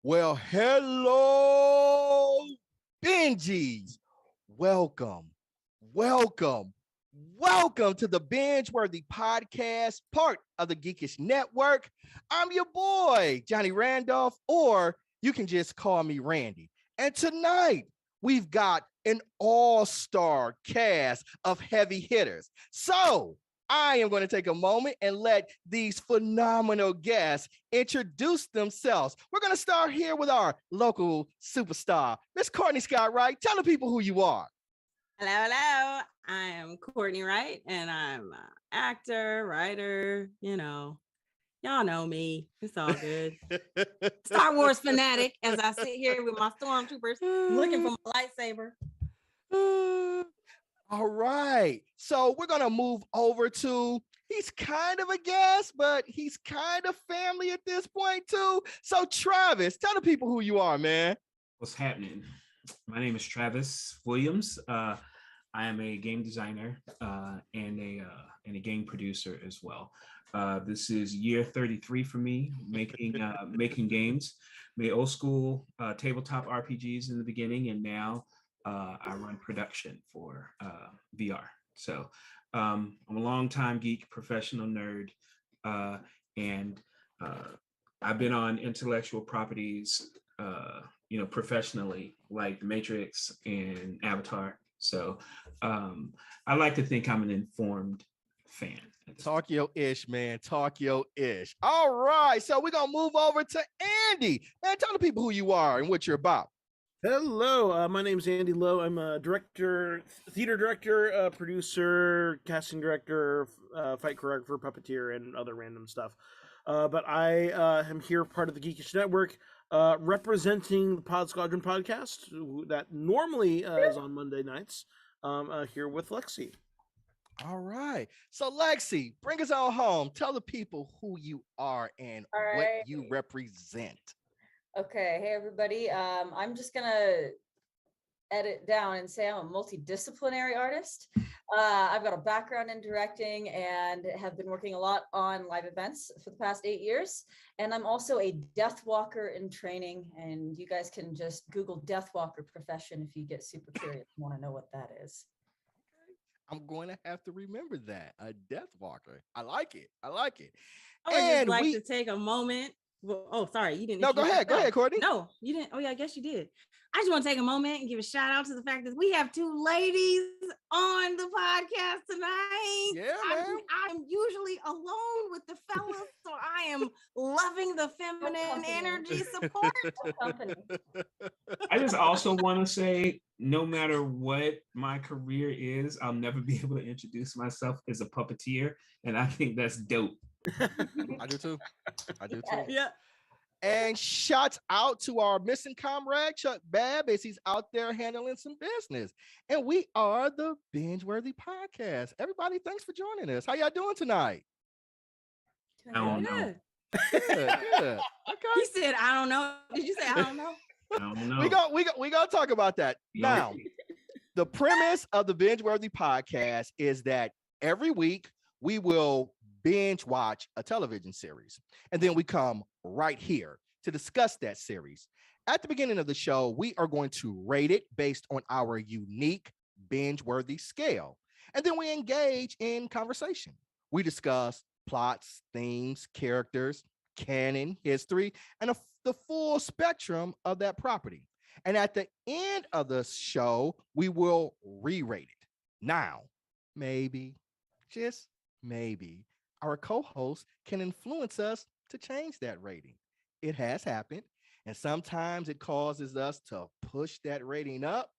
Well, hello, Benjies. Welcome, welcome, welcome to the BingeWorthy podcast, part of the Geekish Network. I'm your boy, Johnny Randolph, or you can just call me Randy. And tonight, we've got an all-star cast of heavy hitters. So, I am going to take a moment and let these phenomenal guests introduce themselves. We're going to start here with our local superstar, Miss Courtney Scott Wright. Tell the people who you are. Hello, hello. I am Courtney Wright, and I'm an actor, writer. Y'all know me. It's all good. Star Wars fanatic, as I sit here with my stormtroopers looking for my lightsaber. All right. So we're going to move over to, he's kind of a guest, but he's kind of family at this point too. So Travis, tell the people who you are, man. What's happening? My name is Travis Williams. I am a game designer and a game producer as well. This is year 33 for me, making games. Made old school tabletop RPGs in the beginning, and now I run production for VR. So I'm a longtime geek, professional nerd, and I've been on intellectual properties, professionally, like The Matrix and Avatar. So I like to think I'm an informed fan. Talk your ish, man. Talk your ish. All right. So we're going to move over to Andy. Man, tell the people who you are and what you're about. Hello, my name is Andy Lowe. I'm a theater director, producer, casting director, fight choreographer, puppeteer, and other random stuff. But I am here part of the Geekish Network, representing the Pod Squadron podcast that normally is on Monday nights, here with Lexi. All right. So Lexi, bring us all home. Tell the people who you are and what you represent. Okay, hey everybody. I'm just gonna edit down and say I'm a multidisciplinary artist. I've got a background in directing and have been working a lot on live events for the past 8 years. And I'm also a death walker in training. And you guys can just Google death walker profession if you get super curious and want to know what that is. I'm going to have to remember that. A death walker. I like it. I like it. I would just like to take a moment. Well, sorry, you didn't. No, go ahead. Go ahead, Courtney. No, you didn't. Oh, yeah, I guess you did. I just want to take a moment and give a shout out to the fact that we have two ladies on the podcast tonight. Yeah, man. I'm usually alone with the fellas, so I am loving the feminine energy support. I just also want to say, no matter what my career is, I'll never be able to introduce myself as a puppeteer, and I think that's dope. I do too. Yeah. And shouts out to our missing comrade, Chuck Babb, as he's out there handling some business. And we are the BingeWorthy podcast. Everybody, thanks for joining us. How y'all doing tonight? I don't know. Good. Okay. He said, I don't know. Did you say, I don't know? I don't know. We gonna talk about that. Now, the premise of the BingeWorthy podcast is that every week we will binge watch a television series, and then we come right here to discuss that series. At the beginning of the show, we are going to rate it based on our unique binge-worthy scale, and then we engage in conversation. We discuss plots, themes, characters, canon, history, and the full spectrum of that property. And at the end of the show, we will re-rate it. Now, maybe, just maybe, our co-host can influence us to change that rating. It has happened, and sometimes it causes us to push that rating up,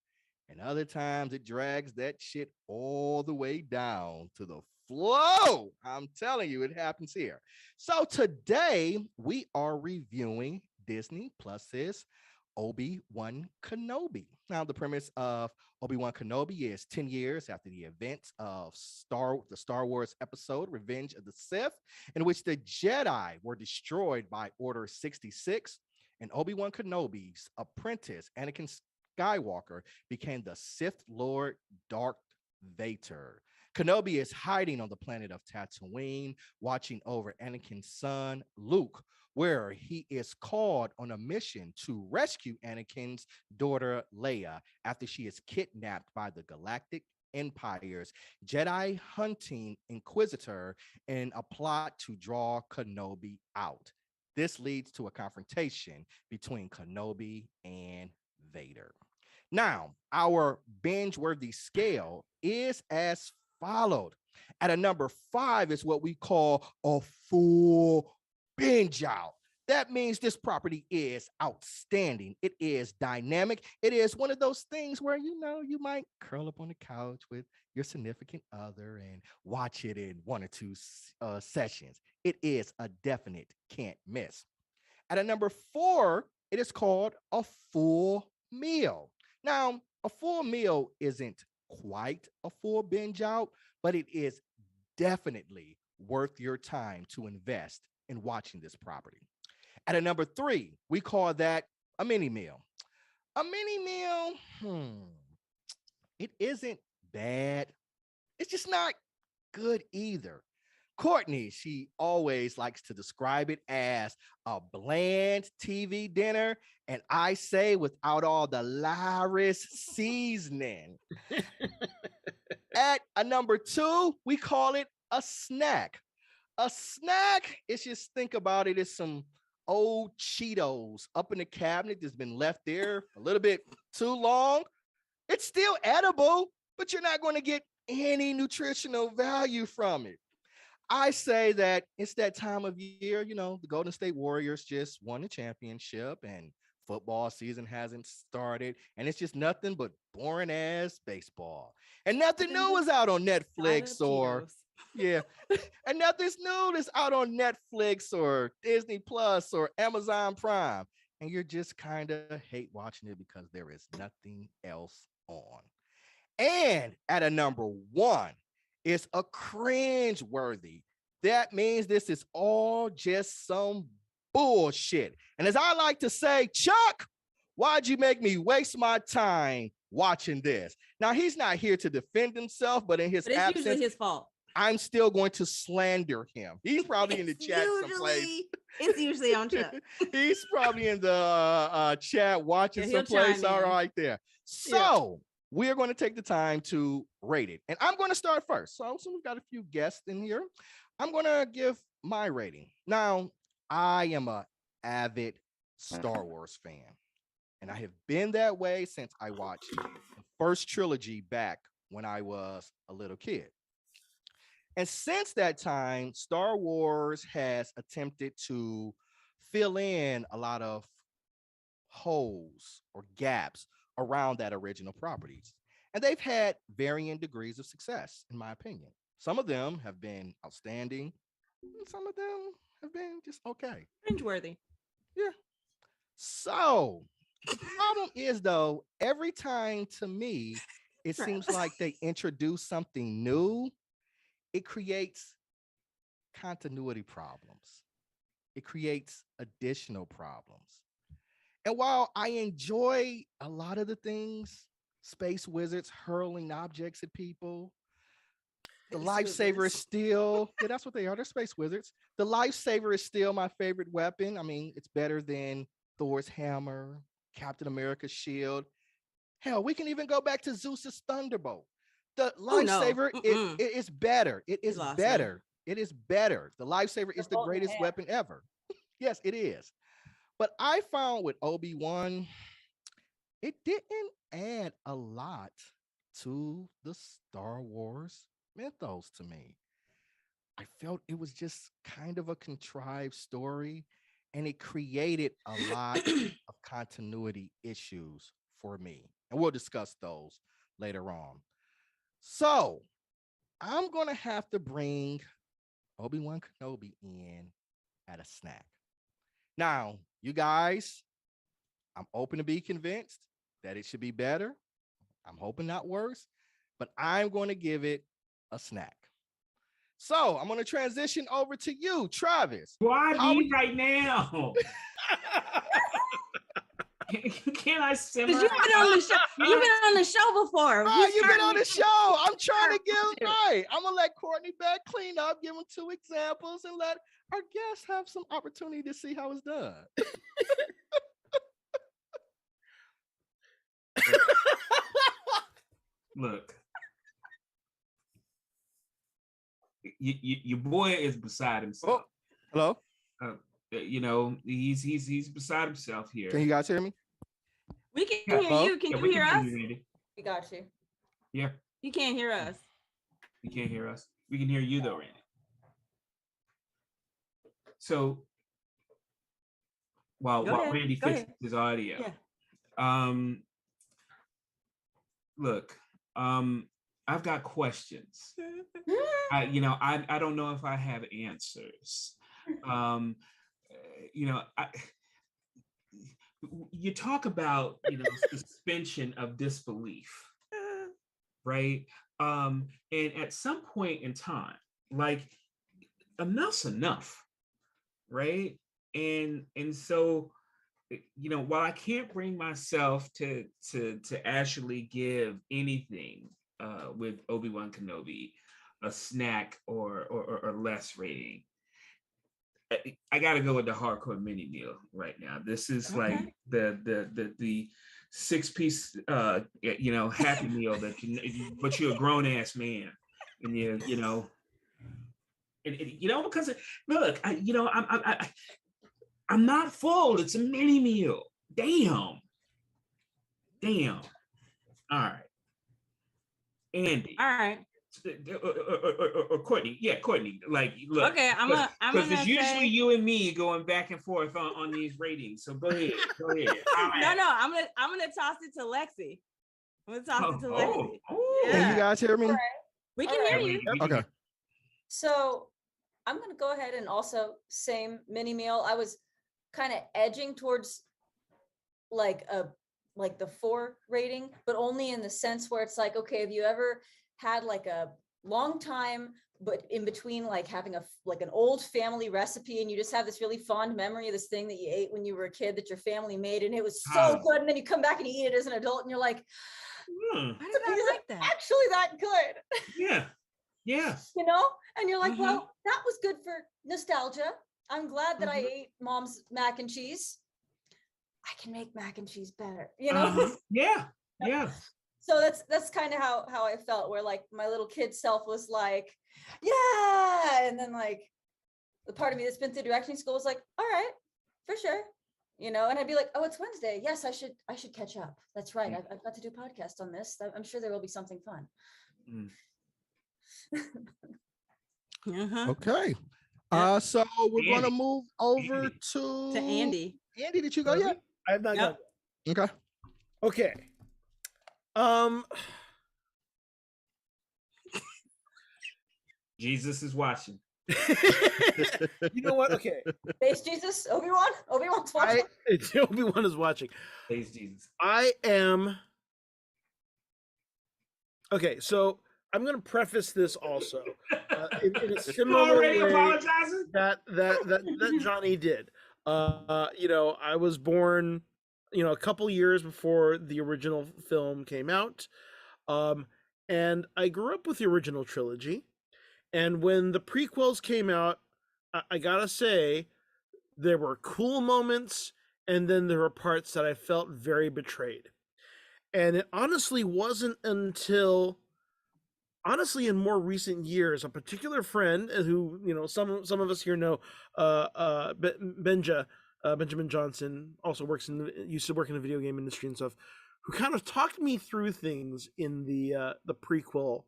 and other times it drags that shit all the way down to the flow. I'm telling you, it happens here. So today we are reviewing Disney Plus's Obi-Wan Kenobi. Now, the premise of Obi-Wan Kenobi is 10 years after the events of the Star Wars episode Revenge of the Sith, in which the Jedi were destroyed by Order 66, and Obi-Wan Kenobi's apprentice, Anakin Skywalker, became the Sith Lord Darth Vader. Kenobi is hiding on the planet of Tatooine, watching over Anakin's son, Luke, where he is called on a mission to rescue Anakin's daughter Leia after she is kidnapped by the Galactic Empire's Jedi hunting Inquisitor in a plot to draw Kenobi out. This leads to a confrontation between Kenobi and Vader. Now, our binge-worthy scale is as followed. At a number 5 is what we call a full binge out. That means this property is outstanding. It is dynamic. It is one of those things where you might curl up on the couch with your significant other and watch it in 1 or 2 sessions. It is a definite can't miss. At a number 4, it is called a full meal. Now, a full meal isn't quite a full binge out, but it is definitely worth your time to invest in watching this property. At a number 3, we call that a mini meal. A mini meal, it isn't bad. It's just not good either. Courtney, she always likes to describe it as a bland TV dinner, and I say without all the Lyris seasoning. At a number 2, we call it a snack. A snack is just think about it as some old Cheetos up in the cabinet that's been left there a little bit too long. It's still edible, but you're not going to get any nutritional value from it. I say that it's that time of year, the Golden State Warriors just won the championship and football season hasn't started. And it's just nothing but boring ass baseball. And nothing new is out on Netflix or, yeah. And nothing's new is out on Netflix or Disney Plus or Amazon Prime. And you're just kind of hate watching it because there is nothing else on. And at a number 1, it's a cringe worthy. That means this is all just some bullshit. And as I like to say, Chuck, why'd you make me waste my time watching this? Now, he's not here to defend himself, but in his absence, it's usually his fault. I'm still going to slander him. He's probably in the chat someplace. It's usually on Chuck. He's probably in the chat watching someplace. All right there. So we're going to take the time to rate it. And I'm going to start first. So we've got a few guests in here. I'm going to give my rating. Now, I am an avid Star Wars fan. And I have been that way since I watched the first trilogy back when I was a little kid. And since that time, Star Wars has attempted to fill in a lot of holes or gaps around that original properties. And they've had varying degrees of success, in my opinion. Some of them have been outstanding, and some of them have been just okay. Binge-worthy. Yeah. So the problem is, though, every time to me, it seems like they introduce something new, it creates continuity problems. It creates additional problems. And while I enjoy a lot of the things, space wizards hurling objects at people, the lifesaver is still, that's what they are. They're space wizards. The lifesaver is still my favorite weapon. I mean, it's better than Thor's hammer, Captain America's shield. Hell, we can even go back to Zeus's thunderbolt. The lifesaver is better. It is better. It is better. The lifesaver is the greatest weapon ever. Yes, it is. But I found with Obi-Wan, it didn't add a lot to the Star Wars mythos to me. I felt it was just kind of a contrived story, and it created a lot of continuity issues for me. And we'll discuss those later on. So I'm going to have to bring Obi-Wan Kenobi in at a snack. Now, you guys, I'm open to be convinced that it should be better. I'm hoping not worse, but I'm going to give it a snack. So I'm going to transition over to you, Travis. Why me right now? Can I simmer? Because you've been on the show. You've been on the show before. You've been on the show. I'm trying to give Sure. right. I'm gonna let Courtney back clean up, give them 2 examples, and let our guests have some opportunity to see how it's done. Look, your boy is beside himself. Hello? You know, he's beside himself here. Can you guys hear me? We can Yeah. hear you. Can Yeah, you we hear can us? hear you, Randy. We got you. Yeah, You can't hear us. you can't hear us. We can hear you though, Randy. So while ahead. Randy Go fixes ahead. his audio, Yeah. look, I've got questions. I don't know if I have answers. You talk about suspension of disbelief, right? And at some point in time, like enough's enough, right? And so while I can't bring myself to actually give anything with Obi-Wan Kenobi a snack or less rating, I got to go with the hardcore mini meal right now. This is like the 6-piece Happy Meal but you're a grown ass man, and because look, I'm not full. It's a mini meal. Damn. All right. Andy. All right. Or Courtney. Yeah, Courtney. Like, look. Okay, I'm gonna it's usually say... you and me going back and forth on these ratings. So go ahead. Right. No, I'm gonna toss it to Lexi. I'm gonna toss it to Lexi. Yeah. Can you guys hear me? Right. We can hear you. Okay. So I'm going to go ahead and also same mini meal. I was kind of edging towards like the 4 rating, but only in the sense where it's like, okay, have you ever had like a long time, but in between like having an old family recipe, and you just have this really fond memory of this thing that you ate when you were a kid that your family made, and it was so good, and then you come back and you eat it as an adult, and you're like, why did I like that? Actually that good. Yeah. And you're like, well, that was good for nostalgia. I'm glad that I ate mom's mac and cheese. I can make mac and cheese better, Yeah. So that's kind of how I felt, where like my little kid self was like, yeah, and then like the part of me that's been through directing school was like, all right, for sure, and I'd be like, oh, it's Wednesday, yes, I should catch up. That's right, I've got to do a podcast on this. I'm sure there will be something fun. Okay. So we're going to move over to Andy. Andy, did you go yet? I have not gone. Okay. Jesus is watching. You know what? Okay. Face Jesus, Obi-Wan's watching. Obi-Wan is watching. Face Jesus. I am. Okay, so I'm going to preface this also in a similar way apologizing? that Johnny did. I was born, a couple years before the original film came out, and I grew up with the original trilogy. And when the prequels came out, I gotta say, there were cool moments, and then there were parts that I felt very betrayed. And it honestly wasn't until, in more recent years, a particular friend who, some of us here know, Benjamin Johnson, also used to work in the video game industry and stuff, who kind of talked me through things in the prequel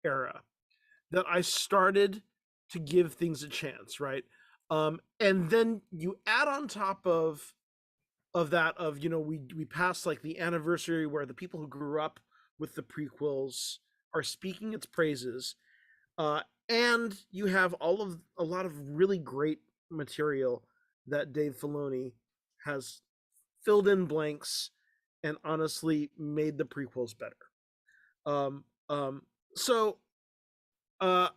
era, that I started to give things a chance, right? And then you add on top of that, we passed like the anniversary where the people who grew up with the prequels are speaking its praises, and you have a lot of really great material that Dave Filoni has filled in blanks and honestly made the prequels better. So I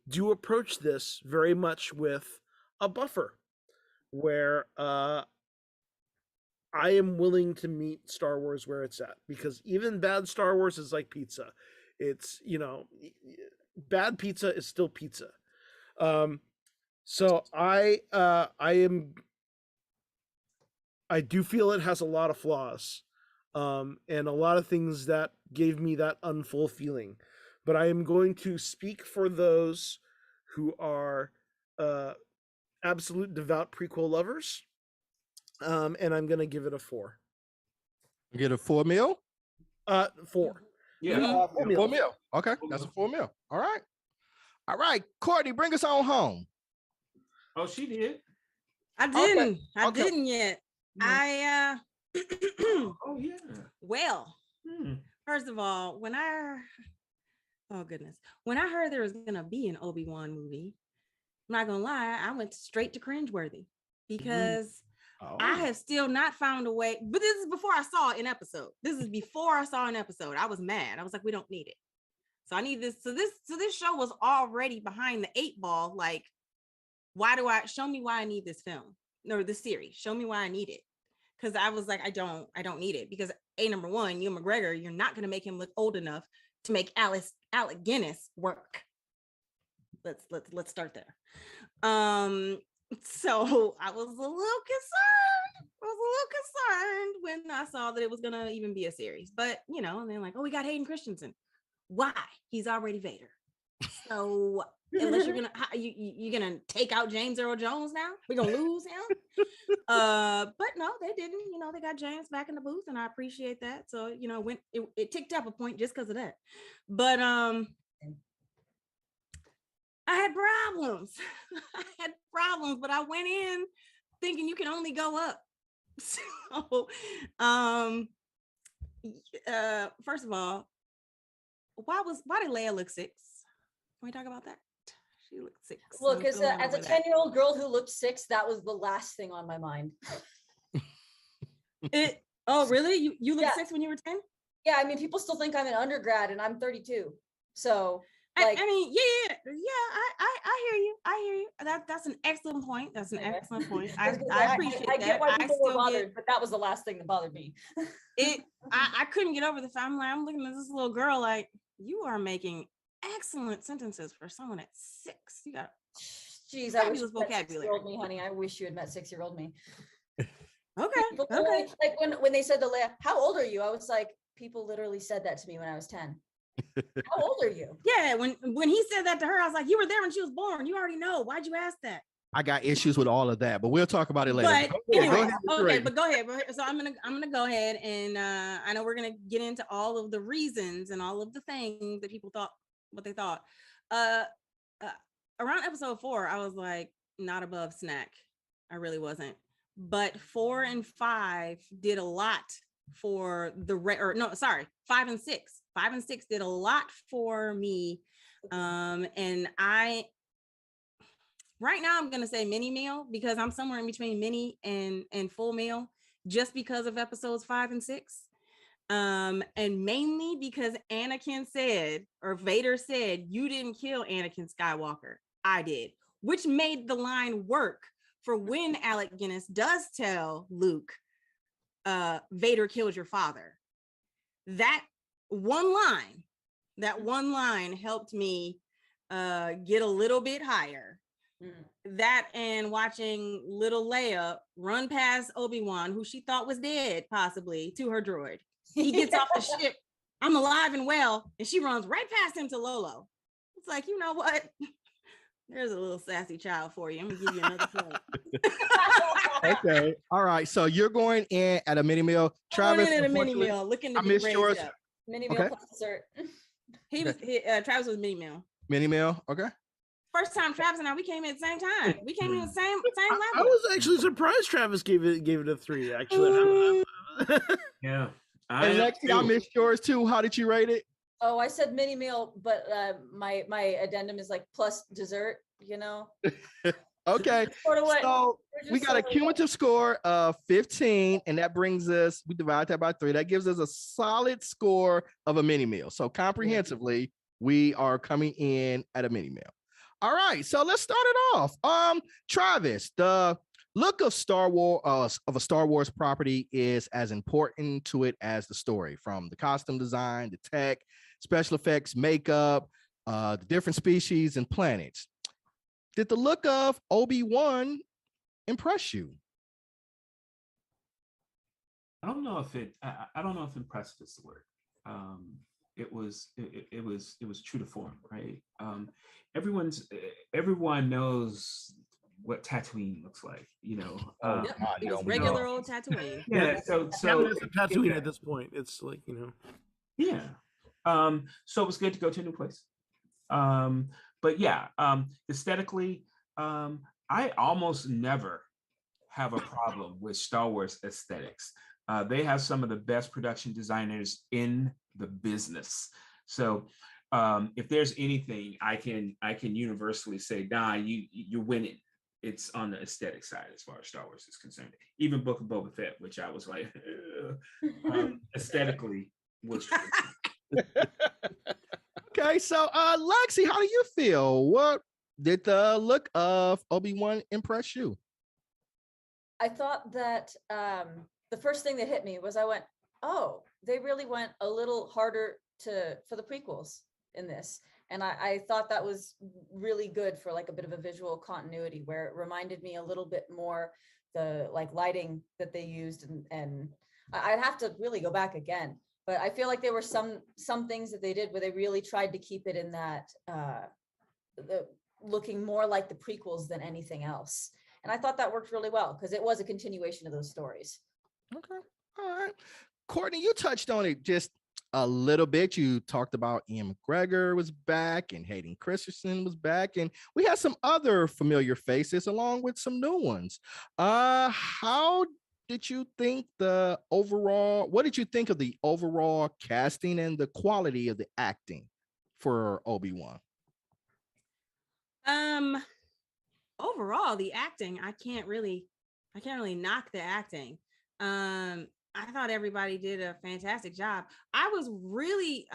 do approach this very much with a buffer, where I am willing to meet Star Wars where it's at, because even bad Star Wars is like pizza. It's, bad pizza is still pizza. So I do feel it has a lot of flaws, and a lot of things that gave me that unfull feeling. But I am going to speak for those who are absolute devout prequel lovers, and I'm going to give it a 4. You get a 4 mil? 4. Yeah. 4 mil. Okay, that's a 4 mil. All right, Courtney, bring us on home. Oh, she did. I didn't. Okay. I didn't yet. No. Oh yeah. Well, first of all, when I heard there was gonna be an Obi-Wan movie, I'm not gonna lie, I went straight to Cringeworthy, because I have still not found a way. But this is before I saw an episode. This is before I saw an episode. I was mad. I was like, we don't need it. So I need this. So this show was already behind the 8 ball. Like, show me why I need this film or this series? Show me why I need it. Because I was like, I don't need it, because number one, Ewan McGregor, you're not going to make him look old enough to make Alec Guinness work. Let's start there. So I was a little concerned when I saw that it was gonna even be a series. But and then like, oh, we got Hayden Christensen. Why? He's already Vader. So unless you're gonna take out James Earl Jones now, we're gonna lose him. But no, they didn't. They got James back in the booth, and I appreciate that. So when it ticked up a point just because of that. But I had problems. But I went in thinking you can only go up. So, first of all, why did Leia look 6? Can we talk about that? She looked 6. Well, because as a 10-year-old girl who looked 6, that was the last thing on my mind. Oh, really? You looked 6 when you were 10? Yeah, I mean, people still think I'm an undergrad and I'm 32. So I mean, yeah. I hear you. That's an excellent point. I appreciate that. I get why people were bothered, but that was the last thing that bothered me. I couldn't get over the fact. I'm looking at this little girl like, you are making excellent sentences for someone at 6. You got Jeez, I wish you met 6-year-old me, honey. I wish you had met 6-year-old me. Okay. Like when they said how old are you? I was like, people literally said that to me when I was 10. How old are you? Yeah, when he said that to her, I was like, you were there when she was born. You already know. Why'd you ask that? I got issues with all of that, but we'll talk about it later. But anyway, but go ahead. So I'm gonna go ahead, and I know we're gonna get into all of the reasons and all of the things that people thought what they thought. Around episode 4, I was like, not above snack. I really wasn't. But 4 and 5 did a lot for 5 and 6. 5 and 6 did a lot for me. And right now I'm gonna say mini meal, because I'm somewhere in between mini and full meal, just because of episodes 5 and 6. And mainly because Vader said, you didn't kill Anakin Skywalker, I did, which made the line work for when Alec Guinness does tell Luke, Vader killed your father. That one line helped me get a little bit higher. That and watching little Leia run past Obi-Wan, who she thought was dead, possibly, to her droid. He gets off the ship, I'm alive and well, and she runs right past him to Lolo. It's like, you know what? There's a little sassy child for you. I'm gonna give you another point. Okay. All right. So you're going in at a mini meal. Travis, at a mini meal, looking to be raised up. Mini meal plus dessert. Travis was mini meal. Mini meal. Okay. First time Travis and I, we came in at the same time. We came in the same level. I was actually surprised Travis gave it a 3. Actually, Yeah. And Lexi, I missed yours too. How did you rate it? Oh, I said mini meal, but my addendum is like plus dessert. Okay. So we got a cumulative score of 15, and that brings us, we divide that by 3. That gives us a solid score of a mini meal. So comprehensively, we are coming in at a mini meal. All right, so let's start it off. Travis, the look of a Star Wars property is as important to it as the story, from the costume design, the tech, special effects, makeup, the different species and planets. Did the look of Obi-Wan impress you? I don't know if I don't know if impressive is the word. It was true to form, right? Everyone knows what Tatooine looks like, you know. Yep. It was regular old Tatooine. Yeah, so Tatooine at this point, it's like, you know. Yeah. So it was good to go to a new place. But yeah, aesthetically, I almost never have a problem with Star Wars aesthetics. They have some of the best production designers in the business. So if there's anything I can universally say, nah, you're winning. It's on the aesthetic side as far as Star Wars is concerned. Even Book of Boba Fett, which I was like, aesthetically was true. Okay, so Lexi, how do you feel? What did the look of Obi-Wan impress you? I thought that the first thing that hit me was I went, oh, they really went a little harder for the prequels in this. And I thought that was really good for like a bit of a visual continuity, where it reminded me a little bit more the like lighting that they used. And I'd have to really go back again. But I feel like there were some things that they did where they really tried to keep it in that looking more like the prequels than anything else. And I thought that worked really well because it was a continuation of those stories. Okay. All right. Courtney, you touched on it just a little bit. You talked about Ian McGregor was back and Hayden Christensen was back, and we had some other familiar faces along with some new ones. How did you think what did you think of the overall casting and the quality of the acting for Obi-Wan? Overall, the acting, I can't really knock the acting. I thought everybody did a fantastic job. I was really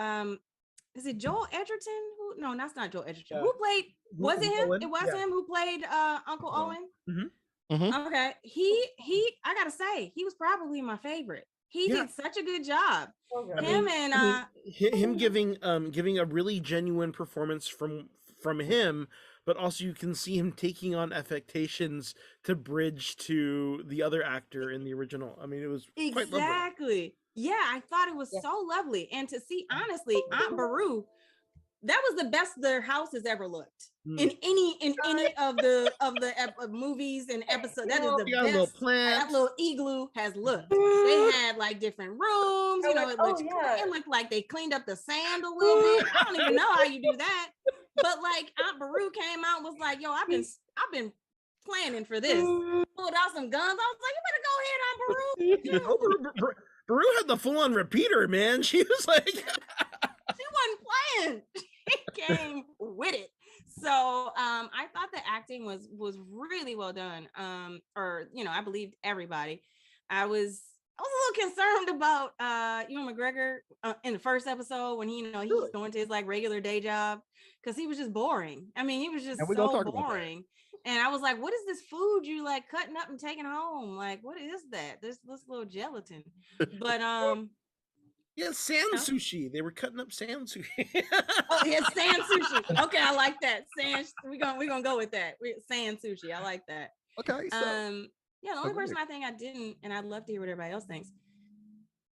is it Joel Edgerton? No, that's not Joel Edgerton. Who played? Was it him? It was him who played Uncle Owen. Mm-hmm. Okay, he I gotta say, he was probably my favorite. He did such a good job. Him giving a really genuine performance from him, but also you can see him taking on affectations to bridge to the other actor in the original. I mean, it was quite lovely. Exactly. Yeah, I thought it was so lovely. And to see, honestly, Aunt Beru, that was the best their house has ever looked in any of the movies and episodes. That is the best that little igloo has looked. They had like different rooms, you know. It looked like they cleaned up the sand a little bit. I don't even know how you do that, but like Aunt Beru came out and was like, "Yo, I've been planning for this." Pulled out some guns. I was like, "You better go ahead, Aunt Beru." Beru had the full-on repeater, man. She was like, she wasn't playing. She came with it. So I thought the acting was really well done. I believed everybody. I was a little concerned about Ewan McGregor in the first episode when he was going to his like regular day job, because he was just boring. I mean, he was just so boring. And I was like, what is this food you like cutting up and taking home? Like, what is that? This little gelatin. But yeah, sand sushi. They were cutting up sand sushi. Oh, yeah, sand sushi. Okay, I like that. Sand. We're gonna go with that. Sand sushi. I like that. Okay. So, the only person I think I didn't, and I'd love to hear what everybody else thinks.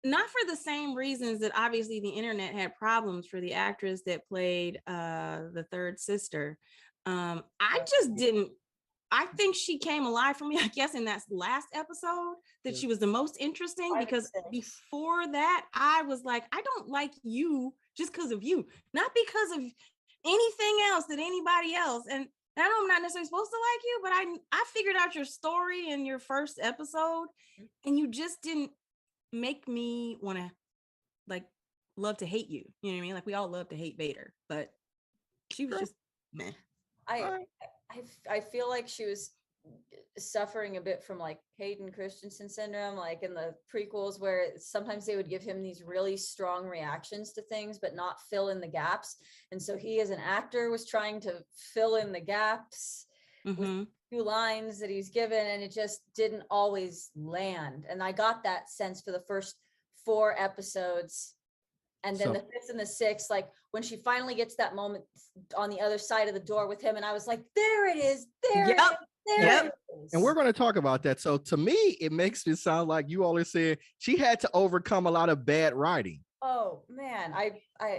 Not for the same reasons that obviously the internet had problems for the actress that played the third sister. I just didn't. I think she came alive for me, I guess, in that last episode, that she was the most interesting, because before that, I was like, I don't like you just because of you, not because of anything else that anybody else. And I know I'm not necessarily supposed to like you, but I figured out your story in your first episode, and you just didn't make me want to like love to hate you. You know what I mean? Like we all love to hate Vader, but she was just meh. I feel like she was suffering a bit from like Hayden Christensen syndrome, like in the prequels, where sometimes they would give him these really strong reactions to things but not fill in the gaps, and so he as an actor was trying to fill in the gaps with few lines that he's given, and it just didn't always land. And I got that sense for the first 4 episodes. And then the 5th and the 6th, like when she finally gets that moment on the other side of the door with him, and I was like, there it is, there it is, there it is. And we're going to talk about that. So to me, it makes it sound like you all are saying she had to overcome a lot of bad writing. Oh man,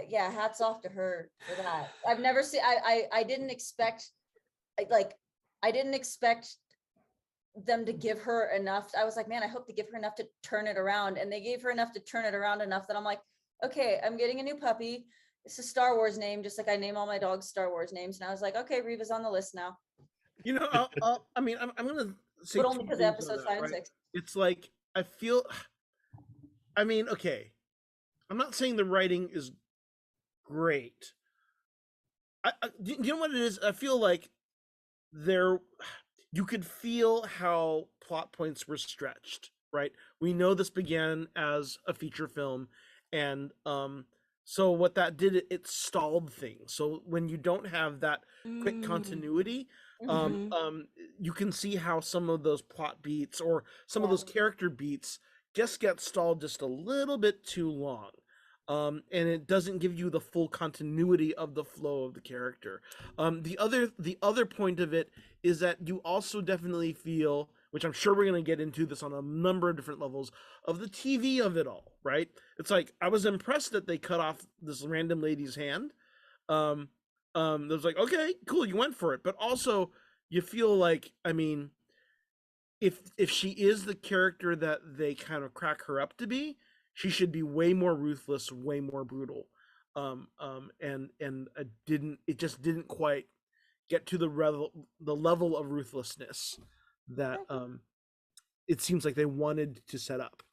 yeah, hats off to her for that. I've never seen. I didn't expect, I didn't expect them to give her enough. I was like, man, I hope they give her enough to turn it around, and they gave her enough to turn it around enough that I'm like, okay, I'm getting a new puppy. It's a Star Wars name, just like I name all my dogs Star Wars names. And I was like, okay, Reva's on the list now. You know, I mean, I'm gonna say, but only because episodes 5 and 6. It's like I feel. I mean, okay, I'm not saying the writing is great. Do you know what it is? I feel like you could feel how plot points were stretched, right? We know this began as a feature film, and so what that did, it stalled things. So when you don't have that quick continuity, you can see how some of those plot beats or some of those character beats just get stalled just a little bit too long. And it doesn't give you the full continuity of the flow of the character. The other point of it is that you also definitely feel, which I'm sure we're going to get into this on a number of different levels, of the TV of it all, right? It's like, I was impressed that they cut off this random lady's hand. It was like, okay, cool, you went for it. But also, you feel like, I mean, if she is the character that they kind of crack her up to be, she should be way more ruthless, way more brutal. And it just didn't quite get to the level of ruthlessness that it seems like they wanted to set up.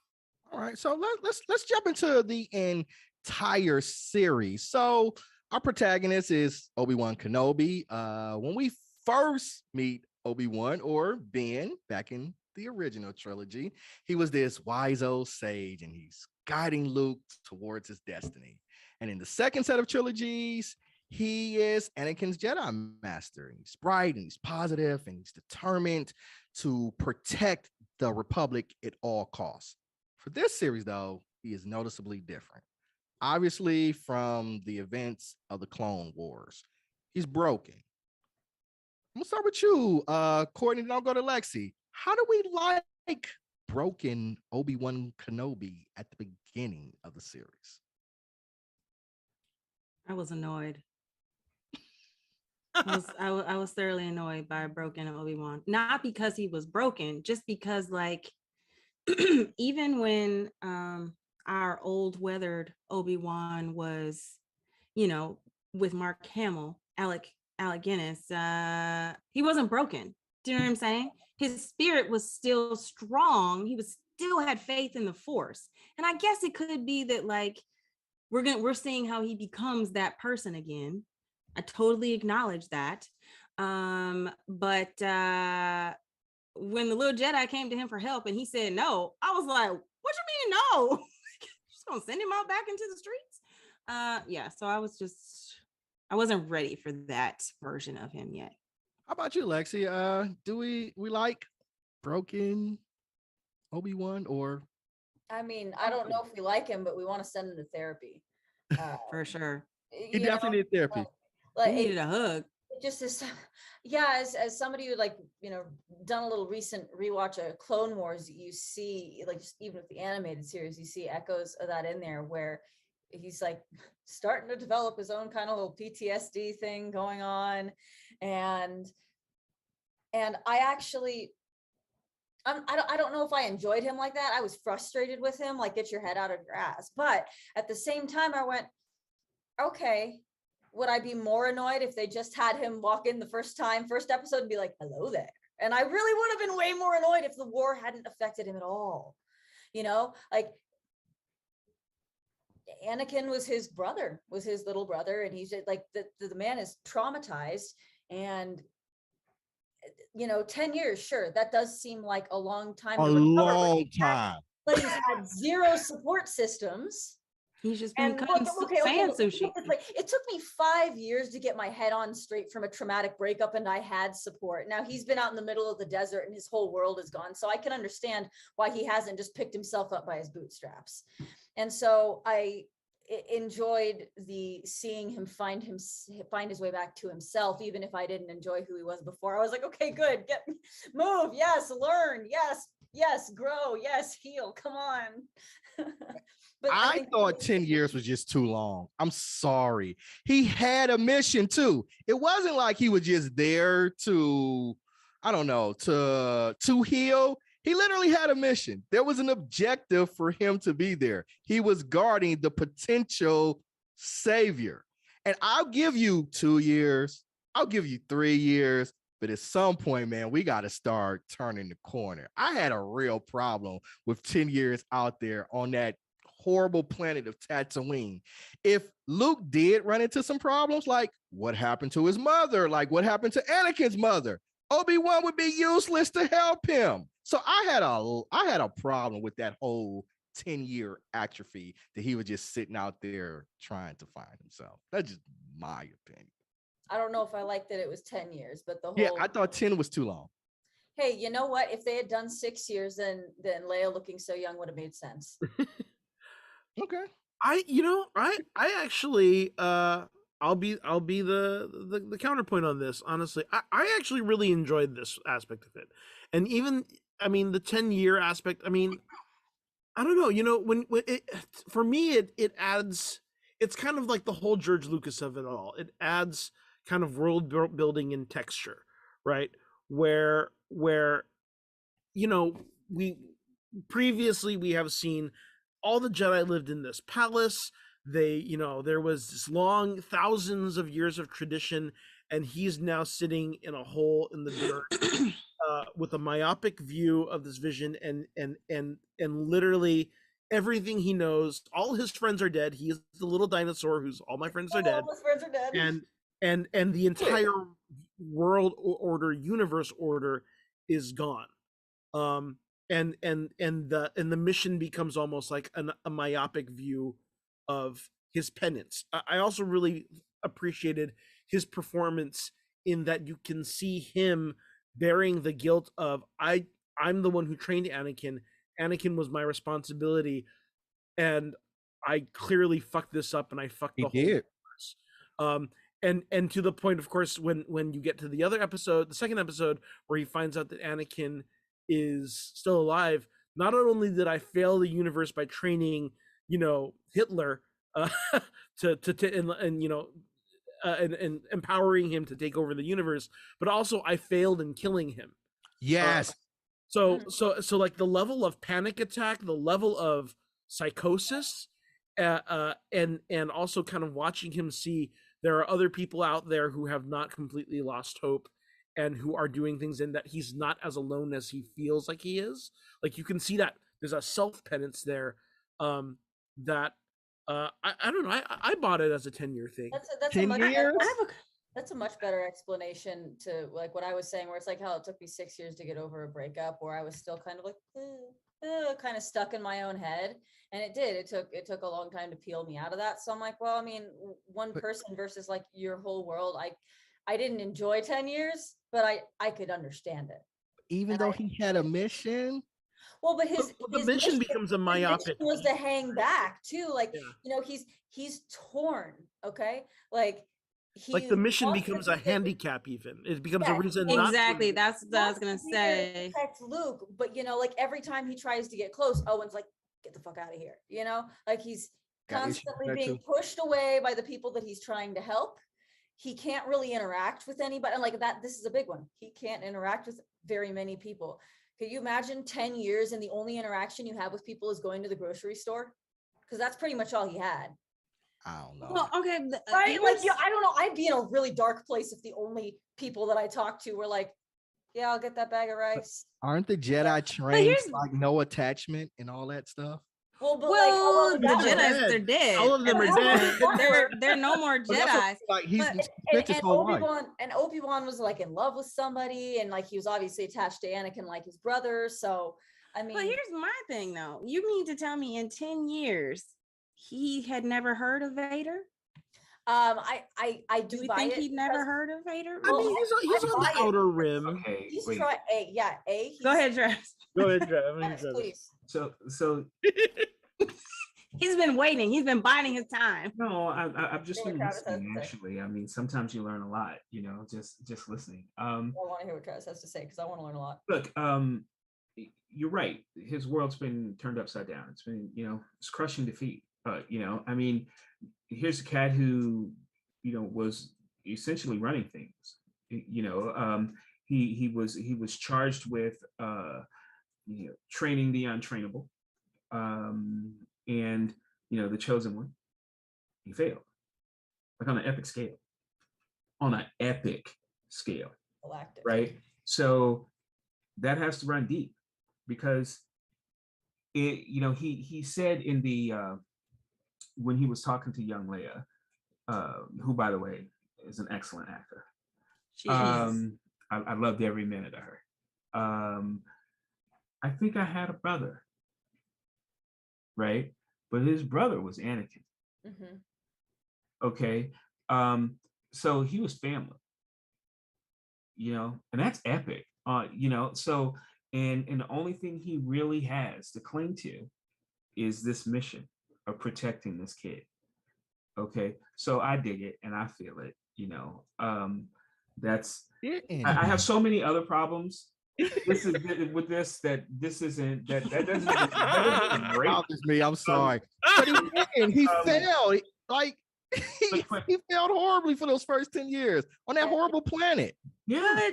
All right, so let's jump into the entire series. So our protagonist is Obi-Wan Kenobi. When we first meet Obi-Wan, or Ben, back in the original trilogy, he was this wise old sage, and he's guiding Luke towards his destiny. And in the second set of trilogies, he is Anakin's Jedi master. He's bright, and he's positive, and he's determined to protect the Republic at all costs. For this series, though, he is noticeably different. Obviously, from the events of the Clone Wars, he's broken. I'm gonna start with you, Courtney, then I'll go to Lexi. How do we like broken Obi-Wan Kenobi at the beginning of the series? I was annoyed. I was thoroughly annoyed by broken Obi-Wan. Not because he was broken, just because, like, even when our old weathered Obi-Wan was, with Mark Hamill, Alec Guinness, he wasn't broken. Do you know what I'm saying? His spirit was still strong. He still had faith in the Force. And I guess it could be that, like, we're seeing how he becomes that person again. I totally acknowledge that. But when the little Jedi came to him for help and he said no, I was like, what you mean no? Just gonna send him out back into the streets? Yeah, so I wasn't ready for that version of him yet. How about you, Lexi? Do we like broken Obi-Wan, or? I mean, I don't know if we like him, but we want to send him to therapy. For sure. He definitely needed therapy. He needed a hug. It just is, yeah, as somebody who, like, done a little recent rewatch of Clone Wars, you see, like, just even with the animated series, you see echoes of that in there, where he's like starting to develop his own kind of little PTSD thing going on. And I actually, I don't know if I enjoyed him like that. I was frustrated with him, like, get your head out of your ass. But at the same time, I went, okay, would I be more annoyed if they just had him walk in the first episode, and be like, hello there? And I really would have been way more annoyed if the war hadn't affected him at all. Like, Anakin was his brother, was his little brother, and he's like, the man is traumatized. And 10 years, sure, that does seem like a long time. A long time. But he's had zero support systems. He's just been And cutting fan look, sushi. it's like, it took me 5 years to get my head on straight from a traumatic breakup, and I had support. Now he's been out in the middle of the desert and his whole world is gone. So I can understand why he hasn't just picked himself up by his bootstraps. And so I enjoyed seeing him find his way back to himself, even if I didn't enjoy who he was before. I was like, okay, good, move, yes, learn, yes, grow, yes, heal, come on. But I thought 10 years was just too long. I'm sorry. He had a mission too. It wasn't like he was just there to, I don't know, to heal. He literally had a mission. There was an objective for him to be there. He was guarding the potential savior. And I'll give you 2 years. I'll give you 3 years. But at some point, man, we got to start turning the corner. I had a real problem with 10 years out there on that horrible planet of Tatooine. If Luke did run into some problems, like what happened to his mother, like what happened to Anakin's mother, Obi-Wan would be useless to help him. So I had a problem with that whole 10-year atrophy that he was just sitting out there trying to find himself. That's just my opinion. I don't know if I liked that it was 10 years, but the whole, yeah, I thought 10 was too long. Hey, you know what? If they had done 6 years, then Leia looking so young would have made sense. Okay. I actually I'll be the counterpoint on this. Honestly, I actually really enjoyed this aspect of it, and even the 10-year aspect. I don't know. When it, for me it adds. It's kind of like the whole George Lucas of it all. It adds kind of world building and texture, right? Where we previously we have seen all the Jedi lived in this palace. There was this long thousands of years of tradition, and he's now sitting in a hole in the dirt with a myopic view of this vision, and literally everything he knows. All his friends are dead. He is the little dinosaur who's all my friends are dead. All his friends are dead. And the entire world order, universe order, is gone. And the mission becomes almost like a myopic view of his penance. I also really appreciated his performance in that you can see him bearing the guilt of I'm the one who trained Anakin. Anakin was my responsibility, and I clearly fucked this up, and I fucked the whole universe. And to the point, of course, when you get to the other episode, the second episode, where he finds out that Anakin is still alive. Not only did I fail the universe by training, Hitler and empowering him to take over the universe, but also I failed in killing him. Yes. So like the level of panic attack, the level of psychosis, and also kind of watching him see there are other people out there who have not completely lost hope and who are doing things, and that he's not as alone as he feels like he is. Like you can see that there's a self-penance there that I don't know. I bought it as a 10-year thing. That's 10 years? That's a much better explanation to like what I was saying, where it's like how it took me 6 years to get over a breakup, where I was still kind of like kind of stuck in my own head. And it did. It took a long time to peel me out of that. So I'm like, well, one person versus like your whole world. I didn't enjoy 10 years, but I could understand it. Even though he had a mission. Well, but the mission becomes a myopic. Was to hang back too, like he's torn. Okay, like the mission becomes a handicap. Even it becomes a reason. Exactly. That's what I was gonna say. Protect Luke, but like every time he tries to get close, Owen's like, "Get the fuck out of here!" Like he's constantly being pushed away by the people that he's trying to help. He can't really interact with anybody, and like that. This is a big one. He can't interact with very many people. Could you imagine 10 years and the only interaction you have with people is going to the grocery store? Because that's pretty much all he had. I don't know. Well, okay. Right? I don't know. I'd be in a really dark place if the only people that I talked to were like, yeah, I'll get that bag of rice. Aren't the Jedi trained like no attachment and all that stuff? Well, the Jedi, they're dead. All of them are dead. They're no more Jedi. Like he's and Obi-Wan was like in love with somebody, and like he was obviously attached to Anakin like his brother. So but here's my thing though. You mean to tell me in 10 years he had never heard of Vader? I Do do we buy think it he'd never because- heard of Vader? I mean, he's on buy the it. outer rim. Okay, He's wait. trying. He's, Go ahead, Travis. Go ahead, Travis. Yes, please. So He's been waiting. He's been biding his time. no, I've just Hear been what Travis has listening. to say. Actually, I mean, sometimes you learn a lot. Just listening. I want to hear what Travis has to say because I want to learn a lot. Look, you're right. His world's been turned upside down. It's been, it's crushing defeat. I mean, here's a cat who, was essentially running things. He was charged with, training the untrainable, and the chosen one. He failed, like on an epic scale. On an epic scale, Galactic. right? So that has to run deep. Because he said in the when he was talking to young Leia, who by the way is an excellent actor. I loved every minute of her. I think I had a brother, right? But his brother was Anakin. Mm-hmm. Okay, so he was family, and that's epic. So. And the only thing he really has to cling to is this mission of protecting this kid. Okay, so I dig it and I feel it. That's I have so many other problems. This is with this that this isn't that doesn't break. Me, I'm sorry, but he failed. Like he failed horribly for those first 10 years on that horrible planet. Yeah.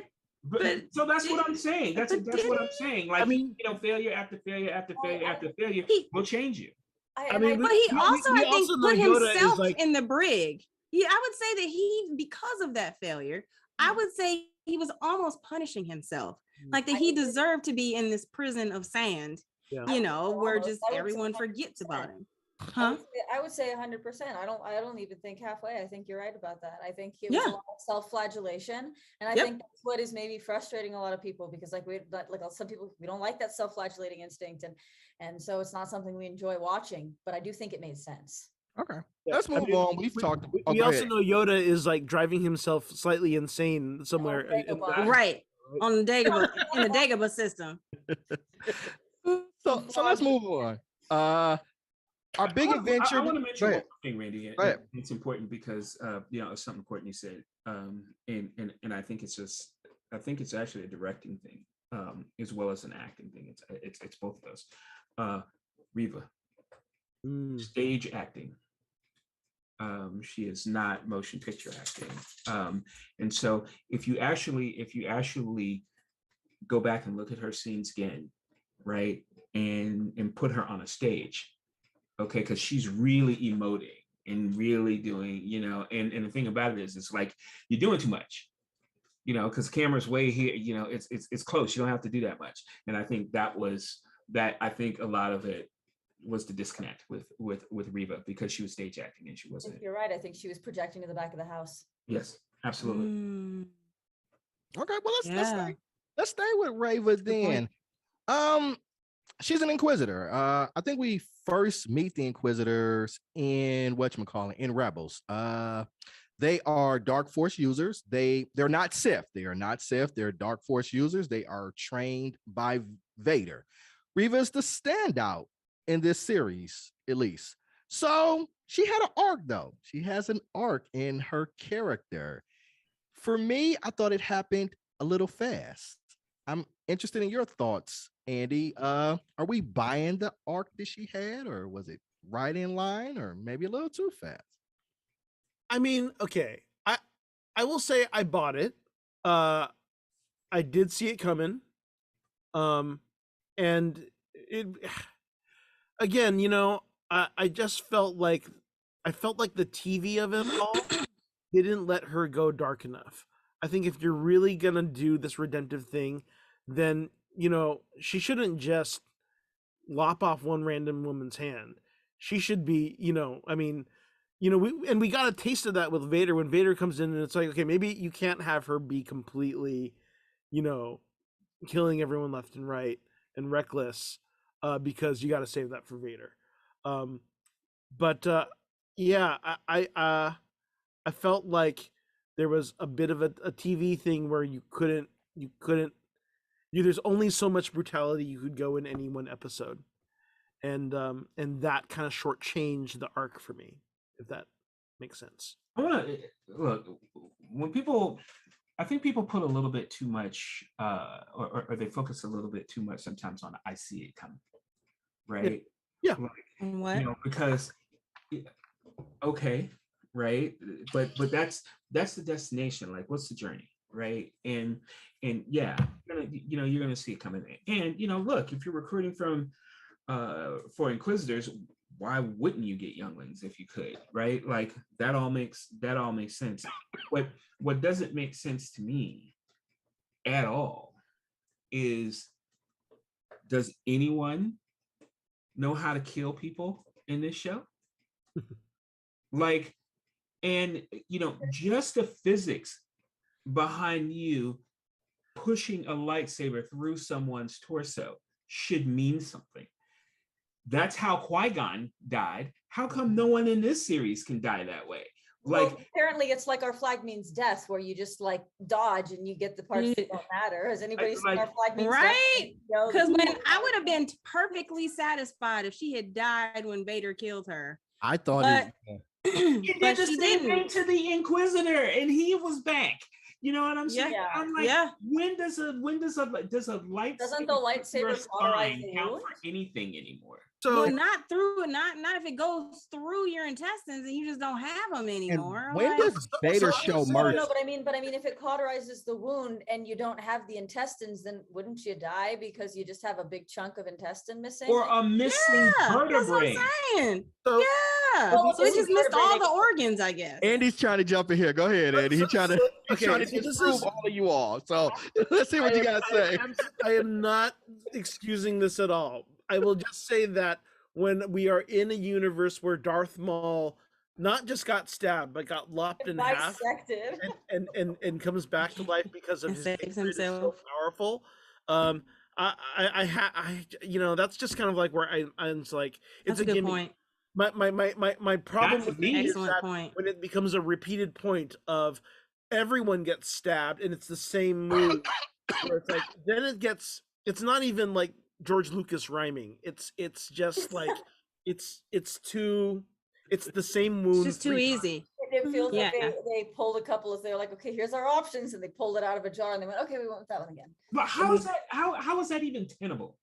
But so that's what I'm saying. That's what I'm saying. Like, I mean, failure after failure after failure after failure will change you. But he also, I think, put himself in the brig. Yeah, I would say that he, because of that failure, I would say he was almost punishing himself, like that he deserved to be in this prison of sand. Where just everyone forgets about him. Huh? I would say 100%. I don't even think halfway. I think you're right about that. I think it was a lot of self-flagellation, and I think that's what is maybe frustrating a lot of people because like some people, we don't like that self-flagellating instinct, and so it's not something we enjoy watching. But I do think it made sense. Okay, let's move on. We've talked. We also know Yoda is like driving himself slightly insane somewhere. Right on the Dagobah in the Dagobah system. So let's move on. Our big adventure. I want to mention one thing, Randy. It's important because it's something Courtney said, and I think it's actually a directing thing, as well as an acting thing. It's both of those. Reva, stage acting. She is not motion picture acting, and so if you actually go back and look at her scenes again, right, and put her on a stage. Okay, because she's really emoting and really doing, and the thing about it is, it's like you're doing too much, because the camera's way here, it's close. You don't have to do that much. And I think I think a lot of it was the disconnect with Reva because she was stage acting and she wasn't. You're right. I think she was projecting to the back of the house. Yes, absolutely. Okay, well let's stay with Reva then. She's an Inquisitor. I think we first meet the Inquisitors in in Rebels. They are Dark Force users. They're not Sith. They are not Sith. They're Dark Force users. They are trained by Vader. Reva is the standout in this series, at least. So she had an arc, though. She has an arc in her character. For me, I thought it happened a little fast. I'm interested in your thoughts, Andy. Are we buying the arc that she had, or was it right in line, or maybe a little too fast? I mean, okay. I will say I bought it. I did see it coming. And it again, I just felt like the TV of it all didn't let her go dark enough. I think if you're really gonna do this redemptive thing, then she shouldn't just lop off one random woman's hand. She should be, we got a taste of that with Vader when Vader comes in and it's like, okay, maybe you can't have her be completely, killing everyone left and right and reckless, because you got to save that for Vader. but yeah, I felt like there was a bit of a TV thing where you couldn't there's only so much brutality you could go in any one episode, and that kind of shortchanged the arc for me, if that makes sense. I want to look when people. I think people put a little bit too much, or they focus a little bit too much sometimes on "I see it coming," right? Yeah. Like, What? Because okay, right, but that's the destination. Like, what's the journey, right? And yeah, you're gonna see it coming. And look, if you're recruiting from for Inquisitors, why wouldn't you get younglings if you could, right? Like that all makes sense. What doesn't make sense to me at all is, does anyone know how to kill people in this show? Like, and just the physics behind you pushing a lightsaber through someone's torso should mean something. That's how Qui-Gon died. How come no one in this series can die that way? Like, well, apparently it's like Our Flag Means Death, where you just like dodge and you get the parts that don't matter. Has anybody seen Our Flag Means Death? Right? Because when I would have been perfectly satisfied if she had died when Vader killed her. I thought you did the same thing to the Inquisitor, and he was back. You know what I'm saying? Yeah. I'm like, when does a lightsaber doesn't the lightsaber cauterize the count wound for anything anymore? So well, not if it goes through your intestines and you just don't have them anymore. When does Vader show mercy? No, but I mean, if it cauterizes the wound and you don't have the intestines, then wouldn't you die because you just have a big chunk of intestine missing? Or a missing vertebrae? That's what I'm saying. So, Well, so it just missed all the organs, I guess. Andy's trying to jump in here. Go ahead, Andy. He's trying to disprove all of you all. So let's see what you got to say. I am not excusing this at all. I will just say that when we are in a universe where Darth Maul not just got stabbed, but got lopped in half and comes back to life because of his hatred is so powerful. That's just kind of like where I'm like, it's a good point. My problem with me is that when it becomes a repeated point of everyone gets stabbed and it's the same move, where it's like then it's not even like George Lucas rhyming. It's just like it's the same wound. It's just too easy. It feels like they pulled a couple of, they're like, okay, here's our options, and they pulled it out of a jar and they went, okay, we went with that one again. But how is that even tenable?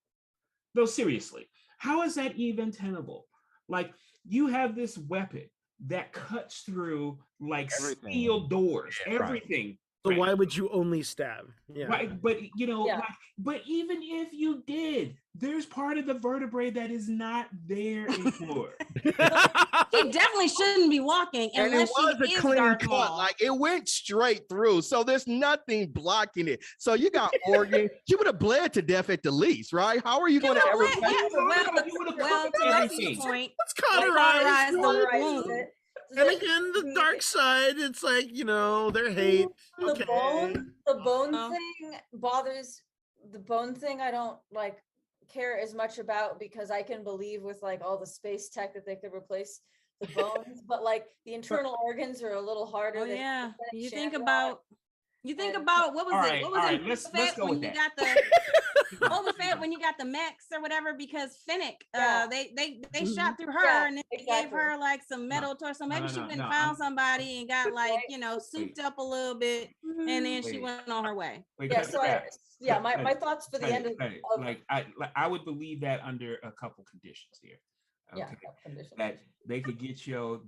No, seriously, how is that even tenable? Like, you have this weapon that cuts through like steel doors, everything. So why would you only stab? Yeah. Right, but but even if you did, there's part of the vertebrae that is not there anymore. He definitely shouldn't be walking unless and it was she a is clean Darth cut. Maul. Like it went straight through, so there's nothing blocking it. So you got organ. She would have bled to death at the least, right? How are you going to ever? Well, that's the point. Let's cauterize the wound. And again, the dark side, it's like, their hate. The bone thing bothers. The bone thing I don't like care as much about, because I can believe with like all the space tech that they could replace the bones, but like the internal organs are a little harder. Oh yeah, you think about what was it? What was it? Let's go with that. Got the Boba Fett when you got the mechs or whatever, because Fennec, they shot through her and they gave her like some metal torso. Maybe she went and found somebody and got like souped up a little bit, and then she went on her way. My thoughts for the end of like I would believe that under a couple conditions here. Okay. That they could get your